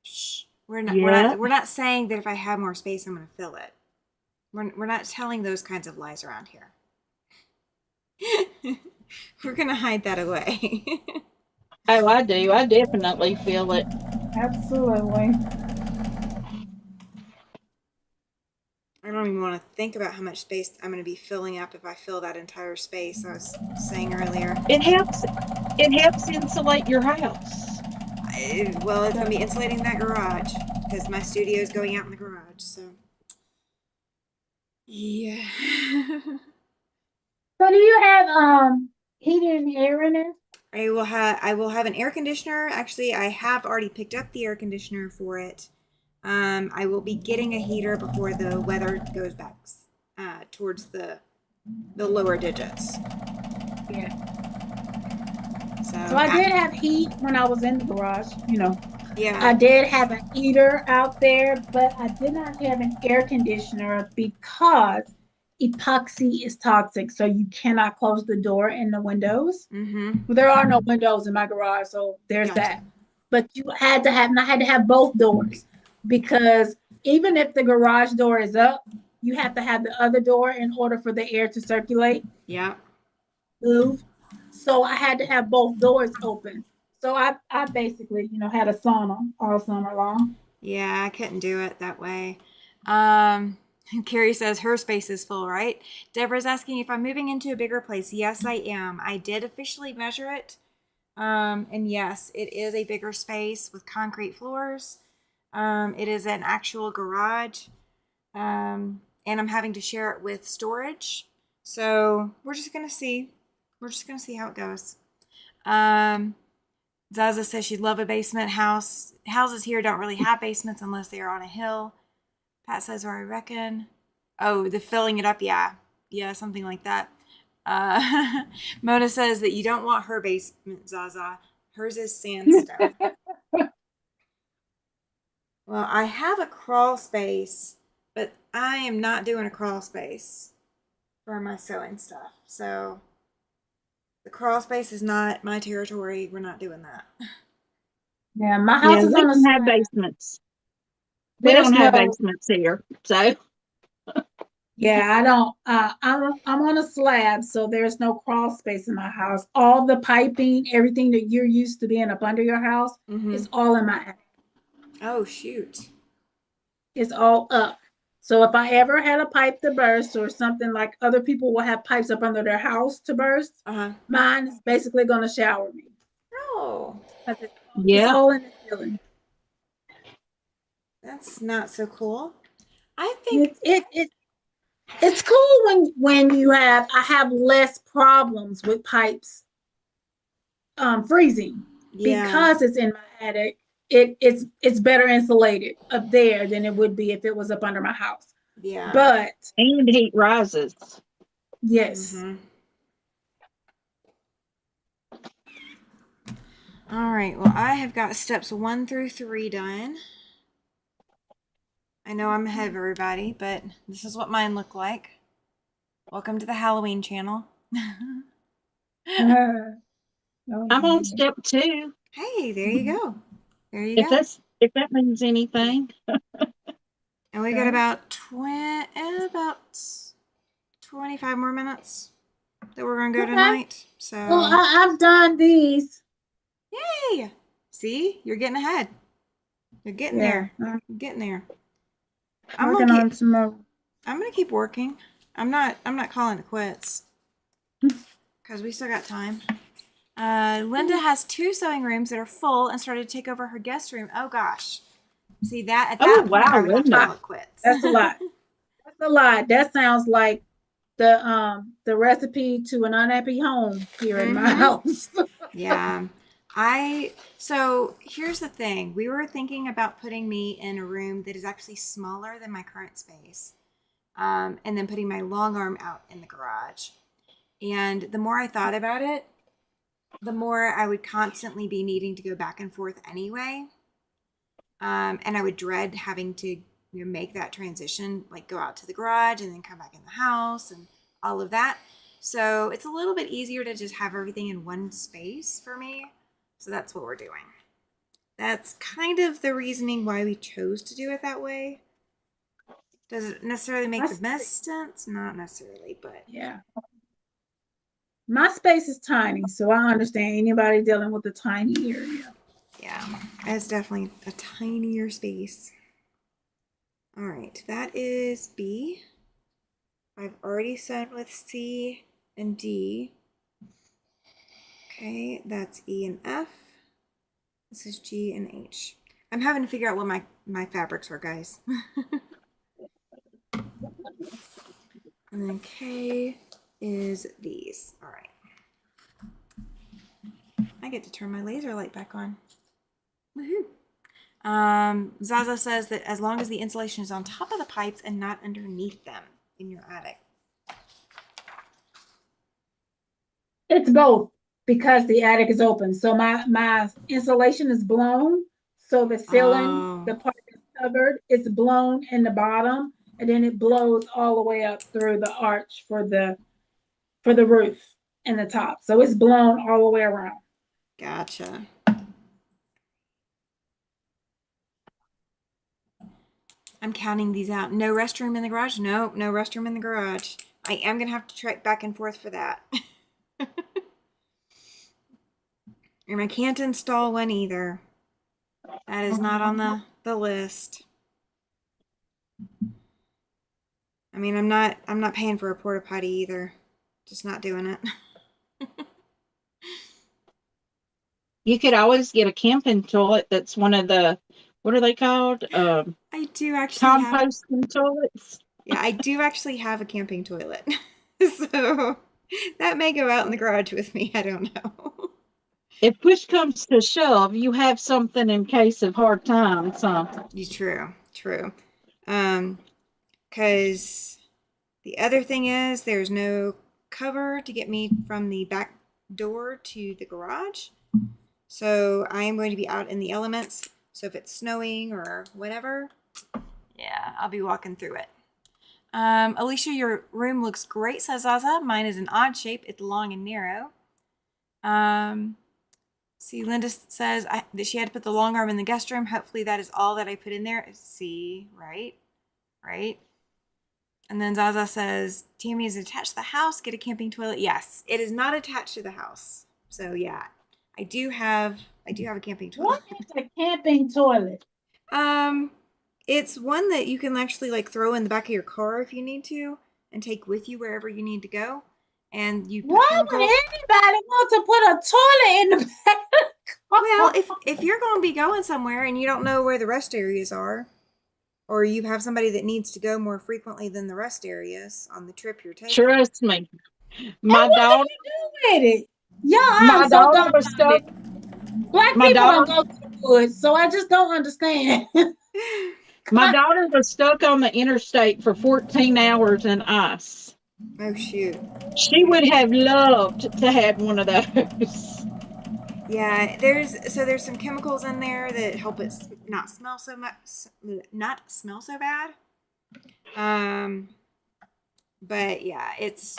Shh. We're not saying that if I have more space, I'm going to fill it. We're not telling those kinds of lies around here. We're going to hide that away. Oh, I do. I definitely feel it. Absolutely. I don't even want to think about how much space I'm going to be filling up if I fill that entire space I was saying earlier. It helps insulate your house. Well, it's going to be insulating that garage because my studio is going out in the garage. So, yeah. So do you have heater and air in it? I will have an air conditioner. Actually, I have already picked up the air conditioner for it. I will be getting a heater before the weather goes back towards the lower digits. Yeah. So So I did have heat when I was in the garage, Yeah. I did have a heater out there, but I did not have an air conditioner because epoxy is toxic. So you cannot close the door and the windows. Mm-hmm. Well, there are no windows in my garage, so there's Gotcha. that. But I had to have both doors because even if the garage door is up, you have to have the other door in order for the air to circulate, Yeah. move. So I had to have both doors open. So I basically, had a sauna all summer long. Yeah, I couldn't do it that way. Carrie says her space is full, right? Deborah's asking if I'm moving into a bigger place. Yes, I am. I did officially measure it. And yes, it is a bigger space with concrete floors. It is an actual garage. And I'm having to share it with storage. So we're just going to see. We're just going to see how it goes. Zaza says she'd love a basement house. Houses here don't really have basements unless they are on a hill. Pat says, or I reckon. Oh, the filling it up. Yeah. Yeah, something like that. Mona says that you don't want her basement, Zaza. Hers is sandstone. Well, I have a crawl space, but I am not doing a crawl space for my sewing stuff. So the crawl space is not my territory. We're not doing that. Yeah, my Yeah, house is we on a don't have slab. basements. We There's don't have no, basements here. So yeah, I don't. I'm on a slab, so there's no crawl space in my house. All the piping, everything that you're used to being up under your house, is all in my attic. Oh, shoot. It's all up. So if I ever had a pipe to burst or something like other people will have pipes up under their house to burst, Uh-huh. mine is basically going to shower me Oh, because it's yeah, all in the ceiling. that's not so cool. I think It's cool when I have less problems with pipes freezing because it's in my attic. It's better insulated up there than it would be if it was up under my house. Yeah. But and heat rises. yes. Mm-hmm. All right. Well, I have got steps 1 through 3 done. I know I'm ahead of everybody, but this is what mine look like. Welcome to the Halloween channel. I'm on step 2. Hey, there you go. There you If go. that means anything. And we got about 25 more minutes that we're gonna go tonight. So Well, I've done these. yay! See, you're getting ahead. You're getting there. You're getting there. I'm Working on some more. I'm gonna keep working. I'm not calling it quits because we still got time. Linda has 2 sewing rooms that are full and started to take over her guest room. Oh gosh. See that at that point I would have to call it quits. That's a lot. That's a lot. That sounds like the recipe to an unhappy home here in my house. Yeah. So here's the thing. We were thinking about putting me in a room that is actually smaller than my current space. And then putting my long arm out in the garage. And the more I thought about it, the more I would constantly be needing to go back and forth anyway. And I would dread having to make that transition, like go out to the garage and then come back in the house and all of that. So it's a little bit easier to just have everything in one space for me. So that's what we're doing. That's kind of the reasoning why we chose to do it that way. Does it necessarily make the best sense? Not necessarily, but yeah. My space is tiny, so I understand anybody dealing with a tiny area. yeah, it's definitely a tinier space. All right, that is B. I've already sent with C and D. Okay, that's E and F. This is G and H. I'm having to figure out what my fabrics are, guys. And then K is these. All right. I get to turn my laser light back on. Woohoo. Zaza says that as long as the insulation is on top of the pipes and not underneath them in your attic. It's both because the attic is open. So my insulation is blown. So the ceiling, the part that's covered, is blown in the bottom, and then it blows all the way up through the arch for the roof and the top. So it's blown all the way around. Gotcha. I'm counting these out. No restroom in the garage? Nope, no restroom in the garage. I am going to have to trek back and forth for that. And I can't install one either. That is not on the list. I mean, I'm not paying for a porta potty either. Just not doing it. You could always get a camping toilet that's one of the, what are they called? I do actually composting toilets. Yeah, I do actually have a camping toilet. So that may go out in the garage with me. I don't know. If push comes to shove, you have something in case of hard times. True. Because the other thing is there's no cover to get me from the back door to the garage. So I am going to be out in the elements. So if it's snowing or whatever, yeah, I'll be walking through it. Alicia, your room looks great, says Zaza. Mine is an odd shape. It's long and narrow. See, Linda says that she had to put the long arm in the guest room. Hopefully that is all that I put in there. See, right? And then Zaza says, Tammy is attached to the house. Get a camping toilet. Yes, it is not attached to the house. So yeah, I do have a camping toilet. What is a camping toilet? It's one that you can actually like throw in the back of your car if you need to and take with you wherever you need to go. And you Why would anybody want to put a toilet in the back of the car? Well, if you're going to be going somewhere and you don't know where the rest areas are, or you have somebody that needs to go more frequently than the rest areas on the trip you're taking. Trust me. My daughter. What do you do with it? Yeah, I'm so dumb about it. Black people don't go to the woods, so I just don't understand. My daughter was stuck on the interstate for 14 hours in ice. Oh, shoot. She would have loved to have one of those. Yeah, there's some chemicals in there that help it not smell so bad. But yeah, it's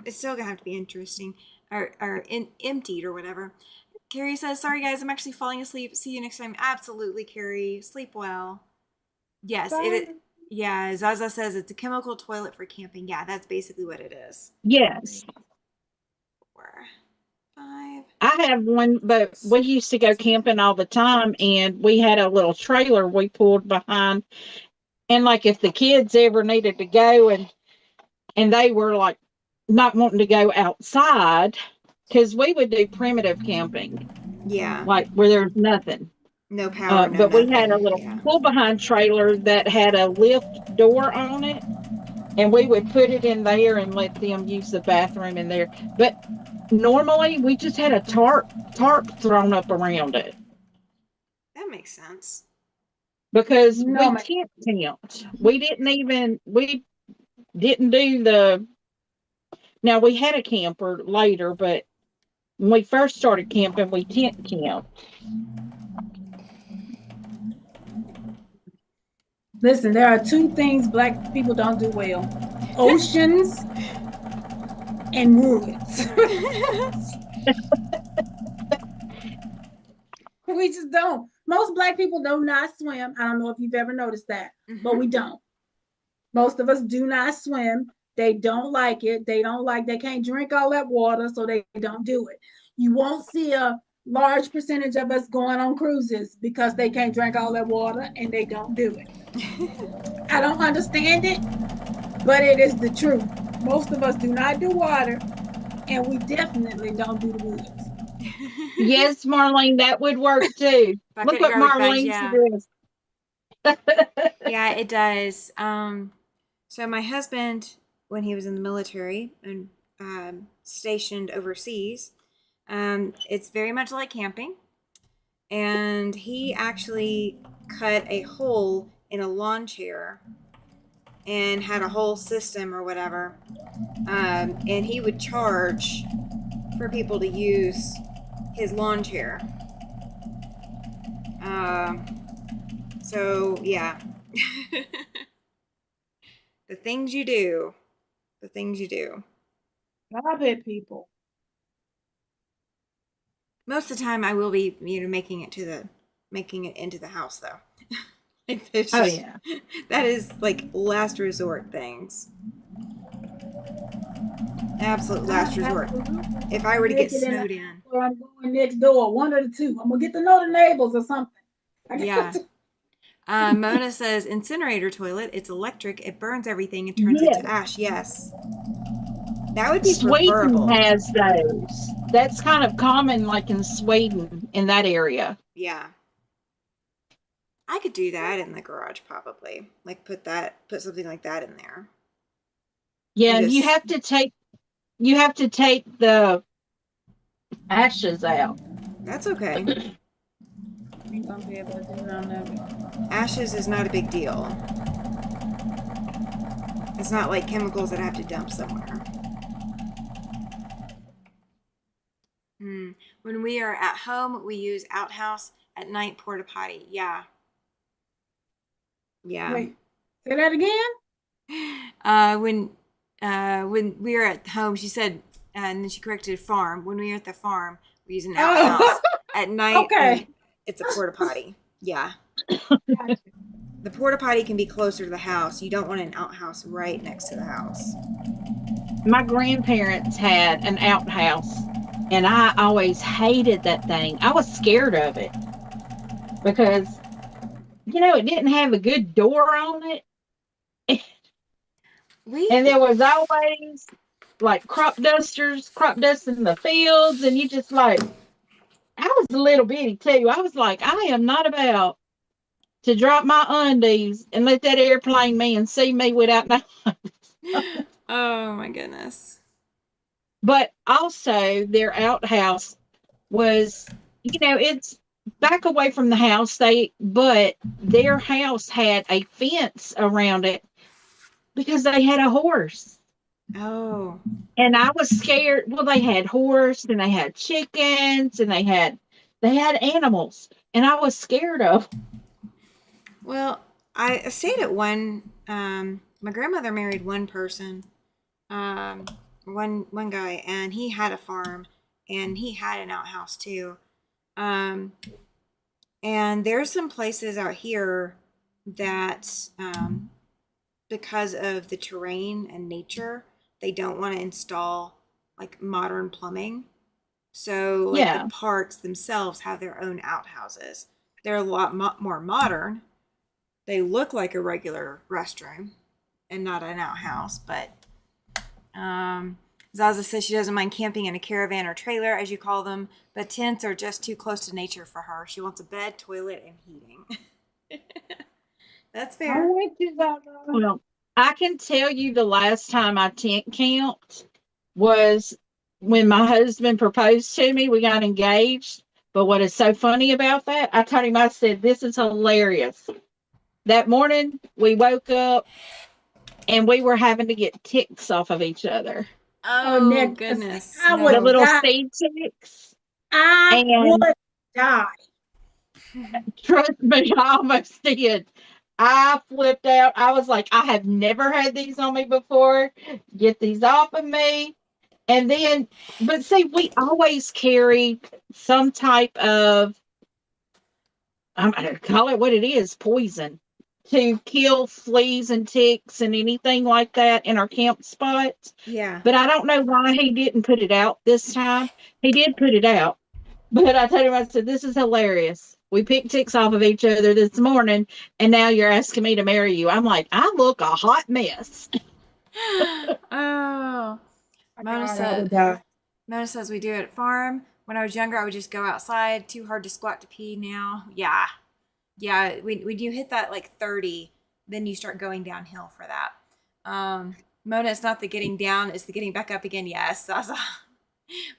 still gonna have to be interesting or emptied or whatever. Carrie says, sorry guys, I'm actually falling asleep. See you next time. Absolutely, Carrie. Sleep well. Yes, yeah, Zaza says it's a chemical toilet for camping. Yeah, that's basically what it is. Yes. 4, 5. I have one, but we used to go camping all the time, and we had a little trailer we pulled behind. And like if the kids ever needed to go and they were like not wanting to go outside, because we would do primitive camping. Yeah. Like where there's nothing. No power. But we had a little pull behind trailer that had a lift door on it, and we would put it in there and let them use the bathroom in there. But normally we just had a tarp thrown up around it That makes sense. because No, we ma'am. tent camped. We didn't do the. Now we had a camper later, but when we first started camping, we tent camped. Listen, there are two things black people don't do well: oceans and woods. We just don't. Most black people do not swim. I don't know if you've ever noticed that, but we don't. Most of us do not swim. They don't like it. They can't drink all that water, so they don't do it. You won't see a large percentage of us going on cruises because they can't drink all that water and they don't do it. I don't understand it, but it is the truth. Most of us do not do water, and we definitely don't do the woods. Yes, Marlene, that would work too. Bucket Look of what garbage bags, Marlene's yeah. dress. Yeah, it does. So my husband, when he was in the military and stationed overseas, it's very much like camping. And he actually cut a hole in a lawn chair and had a whole system or whatever. And he would charge for people to use his lawn chair. So, yeah. The things you do. The things you do. I bet people. Most of the time, I will be, making it into the house though. Like, it's Oh just, yeah. that is like last resort things. Absolute last resort. Absolutely. If I were to get Make it in snowed the in, house or I'm going next door, one of the two. I'm gonna get to know the neighbors or something. I got yeah. to- Mona says incinerator toilet. It's electric. It burns everything and turns it to Yes. ash. Yes, that would be Sweden preferable. has those. That's kind of common, like in Sweden, in that area. Yeah, I could do that in the garage probably. Like put something like that in there. Yeah, And and you just have to take the ashes out. that's okay. I ain't gonna be able to do none of it. Ashes is not a big deal. It's not like chemicals that I have to dump somewhere. When we are at home, we use outhouse. At night, porta potty. Yeah. Yeah. Wait, say that again? When we are at home, she said, and then she corrected farm. When we are at the farm, we use an Oh. outhouse. At night, Okay. it's a porta potty. Yeah. Gotcha. The porta potty can be closer to the house. You don't want an outhouse right next to the house. My grandparents had an outhouse, and I always hated that thing. I was scared of it because, it didn't have a good door on it. And there was always like crop dusting the fields, and you just like, I was a little bitty too. I was like, I am not about to drop my undies and let that airplane man see me without no. Oh my goodness. But also their outhouse was, it's back away from the house. But their house had a fence around it because they had a horse. Oh. And I was scared. Well, they had horse and they had chickens and they had animals, and I was scared of. Well, I stayed at one. My grandmother married one person, one guy, and he had a farm, and he had an outhouse too. And there's some places out here that, because of the terrain and nature, they don't want to install like modern plumbing. So, like Yeah. the parks themselves have their own outhouses. They're a lot more modern. They look like a regular restroom and not an outhouse, but Zaza says she doesn't mind camping in a caravan or trailer, as you call them, but tents are just too close to nature for her. She wants a bed, toilet, and heating. That's fair. I'm with you, Zaza. Well, I can tell you the last time I tent camped was when my husband proposed to me, we got engaged. But what is so funny about that? I told him, I said, this is hilarious. That morning, we woke up and we were having to get ticks off of each other. Oh, Oh Nick, goodness, I The would no. little die. seed ticks. I And would die. trust me, I almost did. I flipped out. I was like, I have never had these on me before. Get these off of me. And then, but see, we always carry some type of, I'm going to call it what it is, poison to kill fleas and ticks and anything like that in our camp spots. Yeah. But I don't know why he didn't put it out this time. He did put it out. But I told him, I said, this is hilarious. We picked ticks off of each other this morning, and now you're asking me to marry you. I'm like, I look a hot mess. Oh. My Mona God, I said, would die. Mona says we do it at farm. When I was younger, I would just go outside. Too hard to squat to pee now. Yeah. Yeah. When you hit that like 30, then you start going downhill for that. Mona, it's not the getting down, it's the getting back up again. Yes.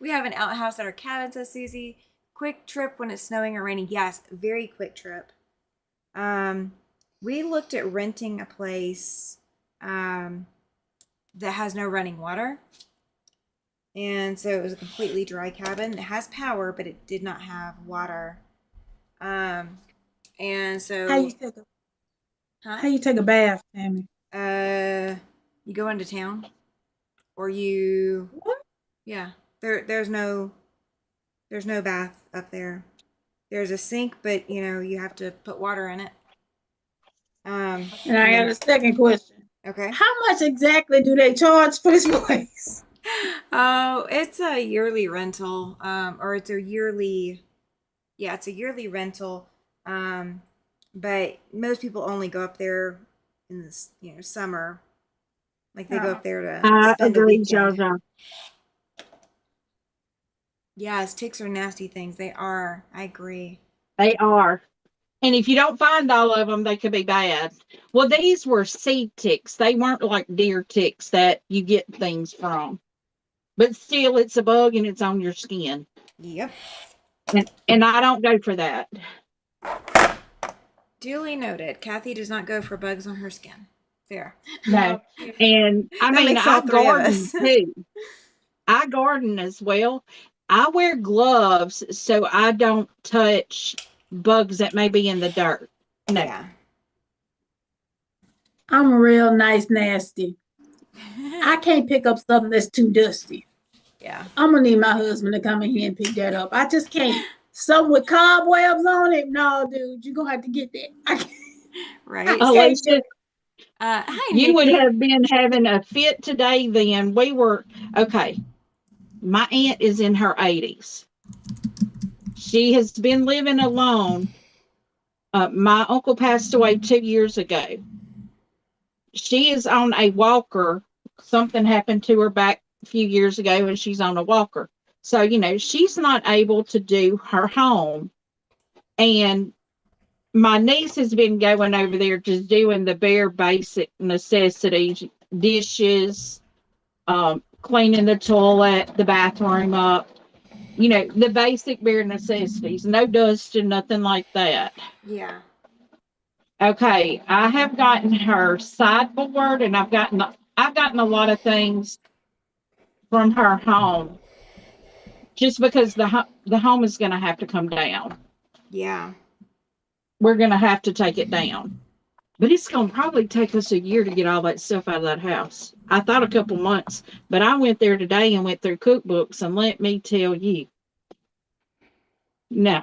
We have an outhouse at our cabin, says Susie. Quick trip when it's snowing or raining. Yes, very quick trip. We looked at renting a place that has no running water. And so it was a completely dry cabin. It has power, but it did not have water. And so How you take a bath, Tammy? you go into town, or you What? yeah. There's no bath up there. There's a sink, but you have to put water in it. And And I got then a second question. okay. How much exactly do they charge for this place? Oh, it's a yearly rental, or it's a yearly rental. But most people only go up there in this, summer. Like they go Oh, up there to I spend the agree, weekend. Jojo. Yes, ticks are nasty things. They are. I agree. They are. And if you don't find all of them, they could be bad. Well, these were seed ticks. They weren't like deer ticks that you get things from. But still, it's a bug and it's on your skin. Yep. And I don't go for that. Duly noted. Kathy does not go for bugs on her skin. Fair. No. And I That mean, makes all I three of garden us. too. I garden as well. I wear gloves so I don't touch bugs that may be in the dirt. No. Yeah. I'm real nice, nasty. I can't pick up something that's too dusty. Yeah. I'm gonna need my husband to come in here and pick that up. I just can't. Something with cobwebs on it? No, dude, you're gonna have to get that. I Right. can't So, do Alicia, it. hi, you would Nikki. have been having a fit today then. We were, okay, my aunt is in her 80s. She has been living alone. My uncle passed away 2 years ago. She is on a walker. Something happened to her back a few years ago, and she's on a walker. So, she's not able to do her home. And my niece has been going over there just doing the bare basic necessities, dishes, cleaning the toilet, the bathroom up, the basic bare necessities, no dust and nothing like that. Yeah. Okay, I have gotten her sideboard, and I've gotten a lot of things from her home, just because the home is going to have to come down. Yeah. We're going to have to take it down, but it's going to probably take us a year to get all that stuff out of that house. I thought a couple months, but I went there today and went through cookbooks, and let me tell you, no,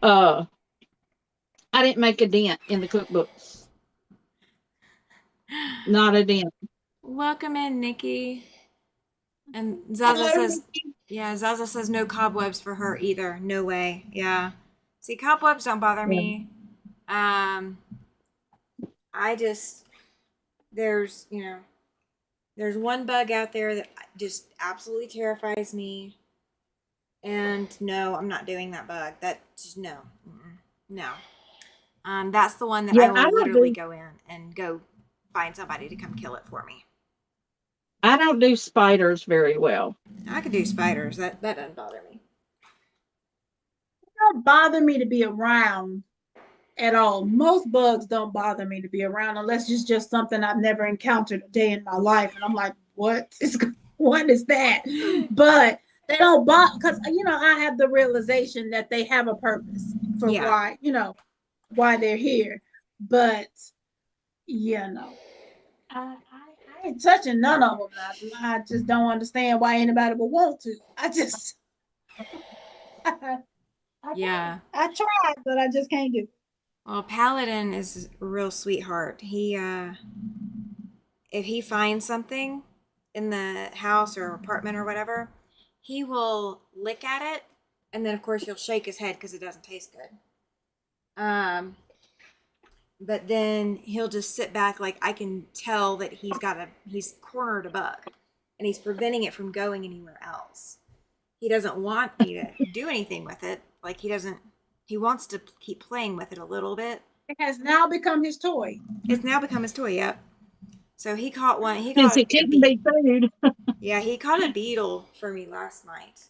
I didn't make a dent in the cookbooks. Not a dent. Welcome in, Nikki. And Zaza says, yeah, Zaza says no cobwebs for her either. No way. Yeah. See, cobwebs don't bother me. I just, there's one bug out there that just absolutely terrifies me. And no, I'm not doing that bug. That just, no. No. That's the one that Yeah, I will literally go in and go find somebody to come kill it for me. I don't do spiders very well. I could do spiders. That doesn't bother me. It don't bother me to be around at all. Most bugs don't bother me to be around unless it's just something I've never encountered a day in my life, and I'm like, what is that? But they don't bother because I have the realization that they have a purpose for Yeah. why they're here. But I ain't touching none of them. I just don't understand why anybody would want to. I just I, Yeah. I tried, but I just can't do it. Well, Paladin is a real sweetheart. He if he finds something in the house or apartment or whatever, he will lick at it, and then of course he'll shake his head because it doesn't taste good. But then he'll just sit back, like I can tell that he's cornered a bug, and he's preventing it from going anywhere else. He doesn't want me to do anything with it. Like he wants to keep playing with it a little bit. It has now become his toy. It's now become his toy, yep. So he caught one. Since it couldn't be food. Yeah, he caught a beetle for me last night.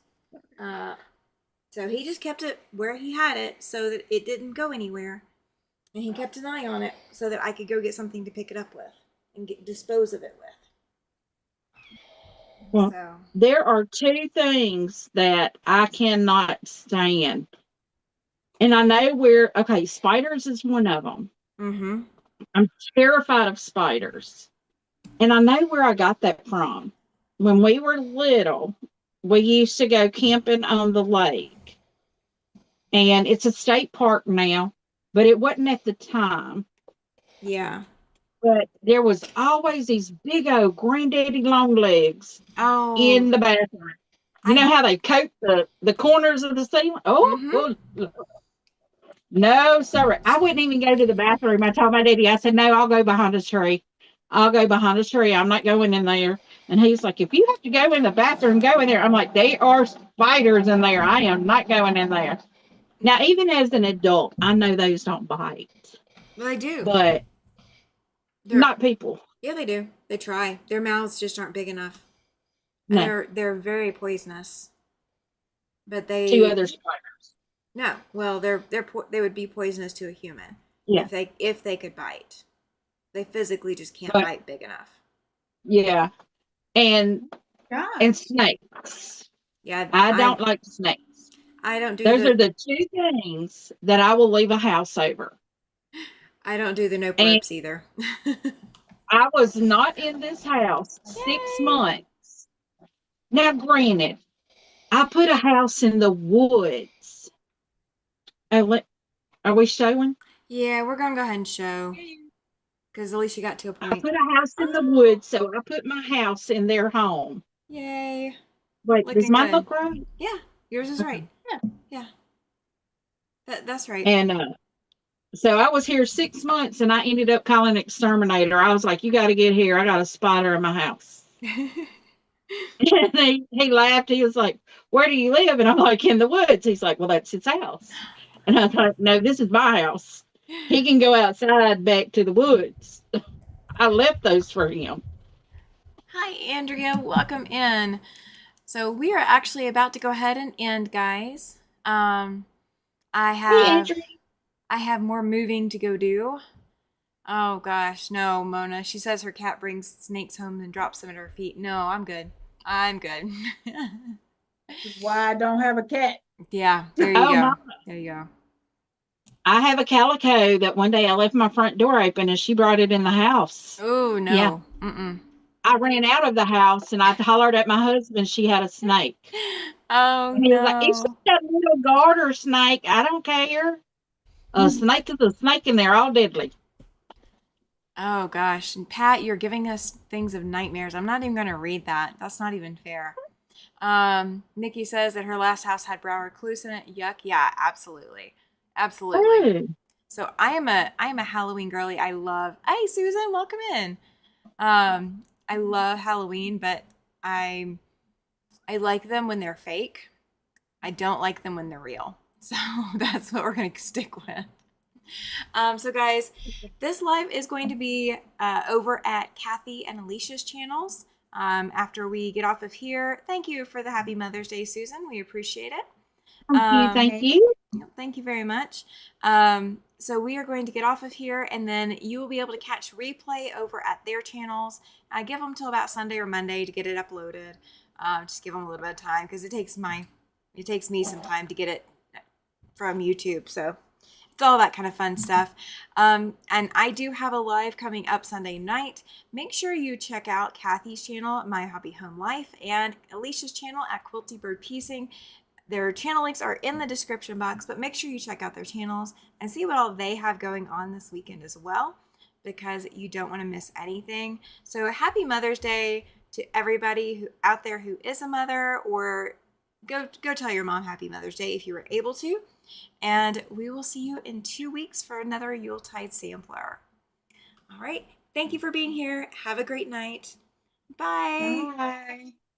So he just kept it where he had it so that it didn't go anywhere. And he kept an eye on it so that I could go get something to pick it up with and dispose of it with. Well, So there are two things that I cannot stand. And I know spiders is one of them. mm-hmm. I'm terrified of spiders. And I know where I got that from. When we were little, we used to go camping on the lake. And it's a state park now, but it wasn't at the time. Yeah. But there was always these big old granddaddy long legs in the bathroom. You know how they coat the corners of the ceiling? Oh, no, sorry. I wouldn't even go to the bathroom. I told my daddy, I said, no, I'll go behind a tree. I'll go behind a tree. I'm not going in there. And he's like, if you have to go in the bathroom, go in there. I'm like, there are spiders in there. I am not going in there. Now, even as an adult, I know those don't bite. Well, they do. But not people. Yeah, they do. They try. Their mouths just aren't big enough. No. They're very poisonous. But they to other spiders. No, well, they would be poisonous to a human. Yeah. If they could bite, they physically just can't bite big enough. Yeah, and snakes. Yeah, I don't like snakes. I don't do. Those are the two things that I will leave a house over. I don't do the no burps either. I was not in this house 6 months. Now, granted, I put a house in the woods. Oh, are we showing? Yeah, we're going to go ahead and show. Because at least you got to a point. I put a house in the woods, so I put my house in their home. Yay. Wait, does mine look right? Yeah, yours is right. Yeah. That's right. And so I was here 6 months, and I ended up calling an exterminator. I was like, you got to get here. I got a spider in my house. And he laughed. He was like, where do you live? And I'm like, in the woods. He's like, well, that's his house. And I thought, no, this is my house. He can go outside back to the woods. I left those for him. Hi, Andrea. Welcome in. So we are actually about to go ahead and end, guys. I have more moving to go do. Oh gosh, no, Mona. She says her cat brings snakes home and drops them at her feet. No, I'm good. I'm good. This is why I don't have a cat. Yeah, there you go. Mama. There you go. I have a calico that one day I left my front door open and she brought it in the house. Oh, no. Yeah. Mm-mm. I ran out of the house and I hollered at my husband. She had a snake. Oh, and he was like, it's just a little garter snake. I don't care. A snake is a snake and they're all deadly. Oh, gosh. And Pat, you're giving us things of nightmares. I'm not even going to read that. That's not even fair. Nikki says that her last house had brown recluse in it. Yuck. Yeah, absolutely. Absolutely. Ooh. So I am a Halloween girly. Hey, Susan, welcome in. I love Halloween, but I like them when they're fake. I don't like them when they're real. So that's what we're going to stick with. So guys, this live is going to be over at Cathy and Alicia's channels. after we get off of here. Thank you for the Happy Mother's Day, Susan. We appreciate it. Thank you. Thank you very much. So we are going to get off of here, and then you will be able to catch replay over at their channels. I give them till about Sunday or Monday to get it uploaded. Just give them a little bit of time because it takes me some time to get it from YouTube. So it's all that kind of fun stuff. And I do have a live coming up Sunday night. Make sure you check out Cathy's channel, My Hobby Home Life, and Alicia's channel at Quilty Bird Piecing. Their channel links are in the description box, but make sure you check out their channels and see what all they have going on this weekend as well, because you don't want to miss anything. So happy Mother's Day to everybody out there who is a mother, or go tell your mom happy Mother's Day if you were able to. And we will see you in 2 weeks for another Yuletide sampler. All right. Thank you for being here. Have a great night. Bye. Bye.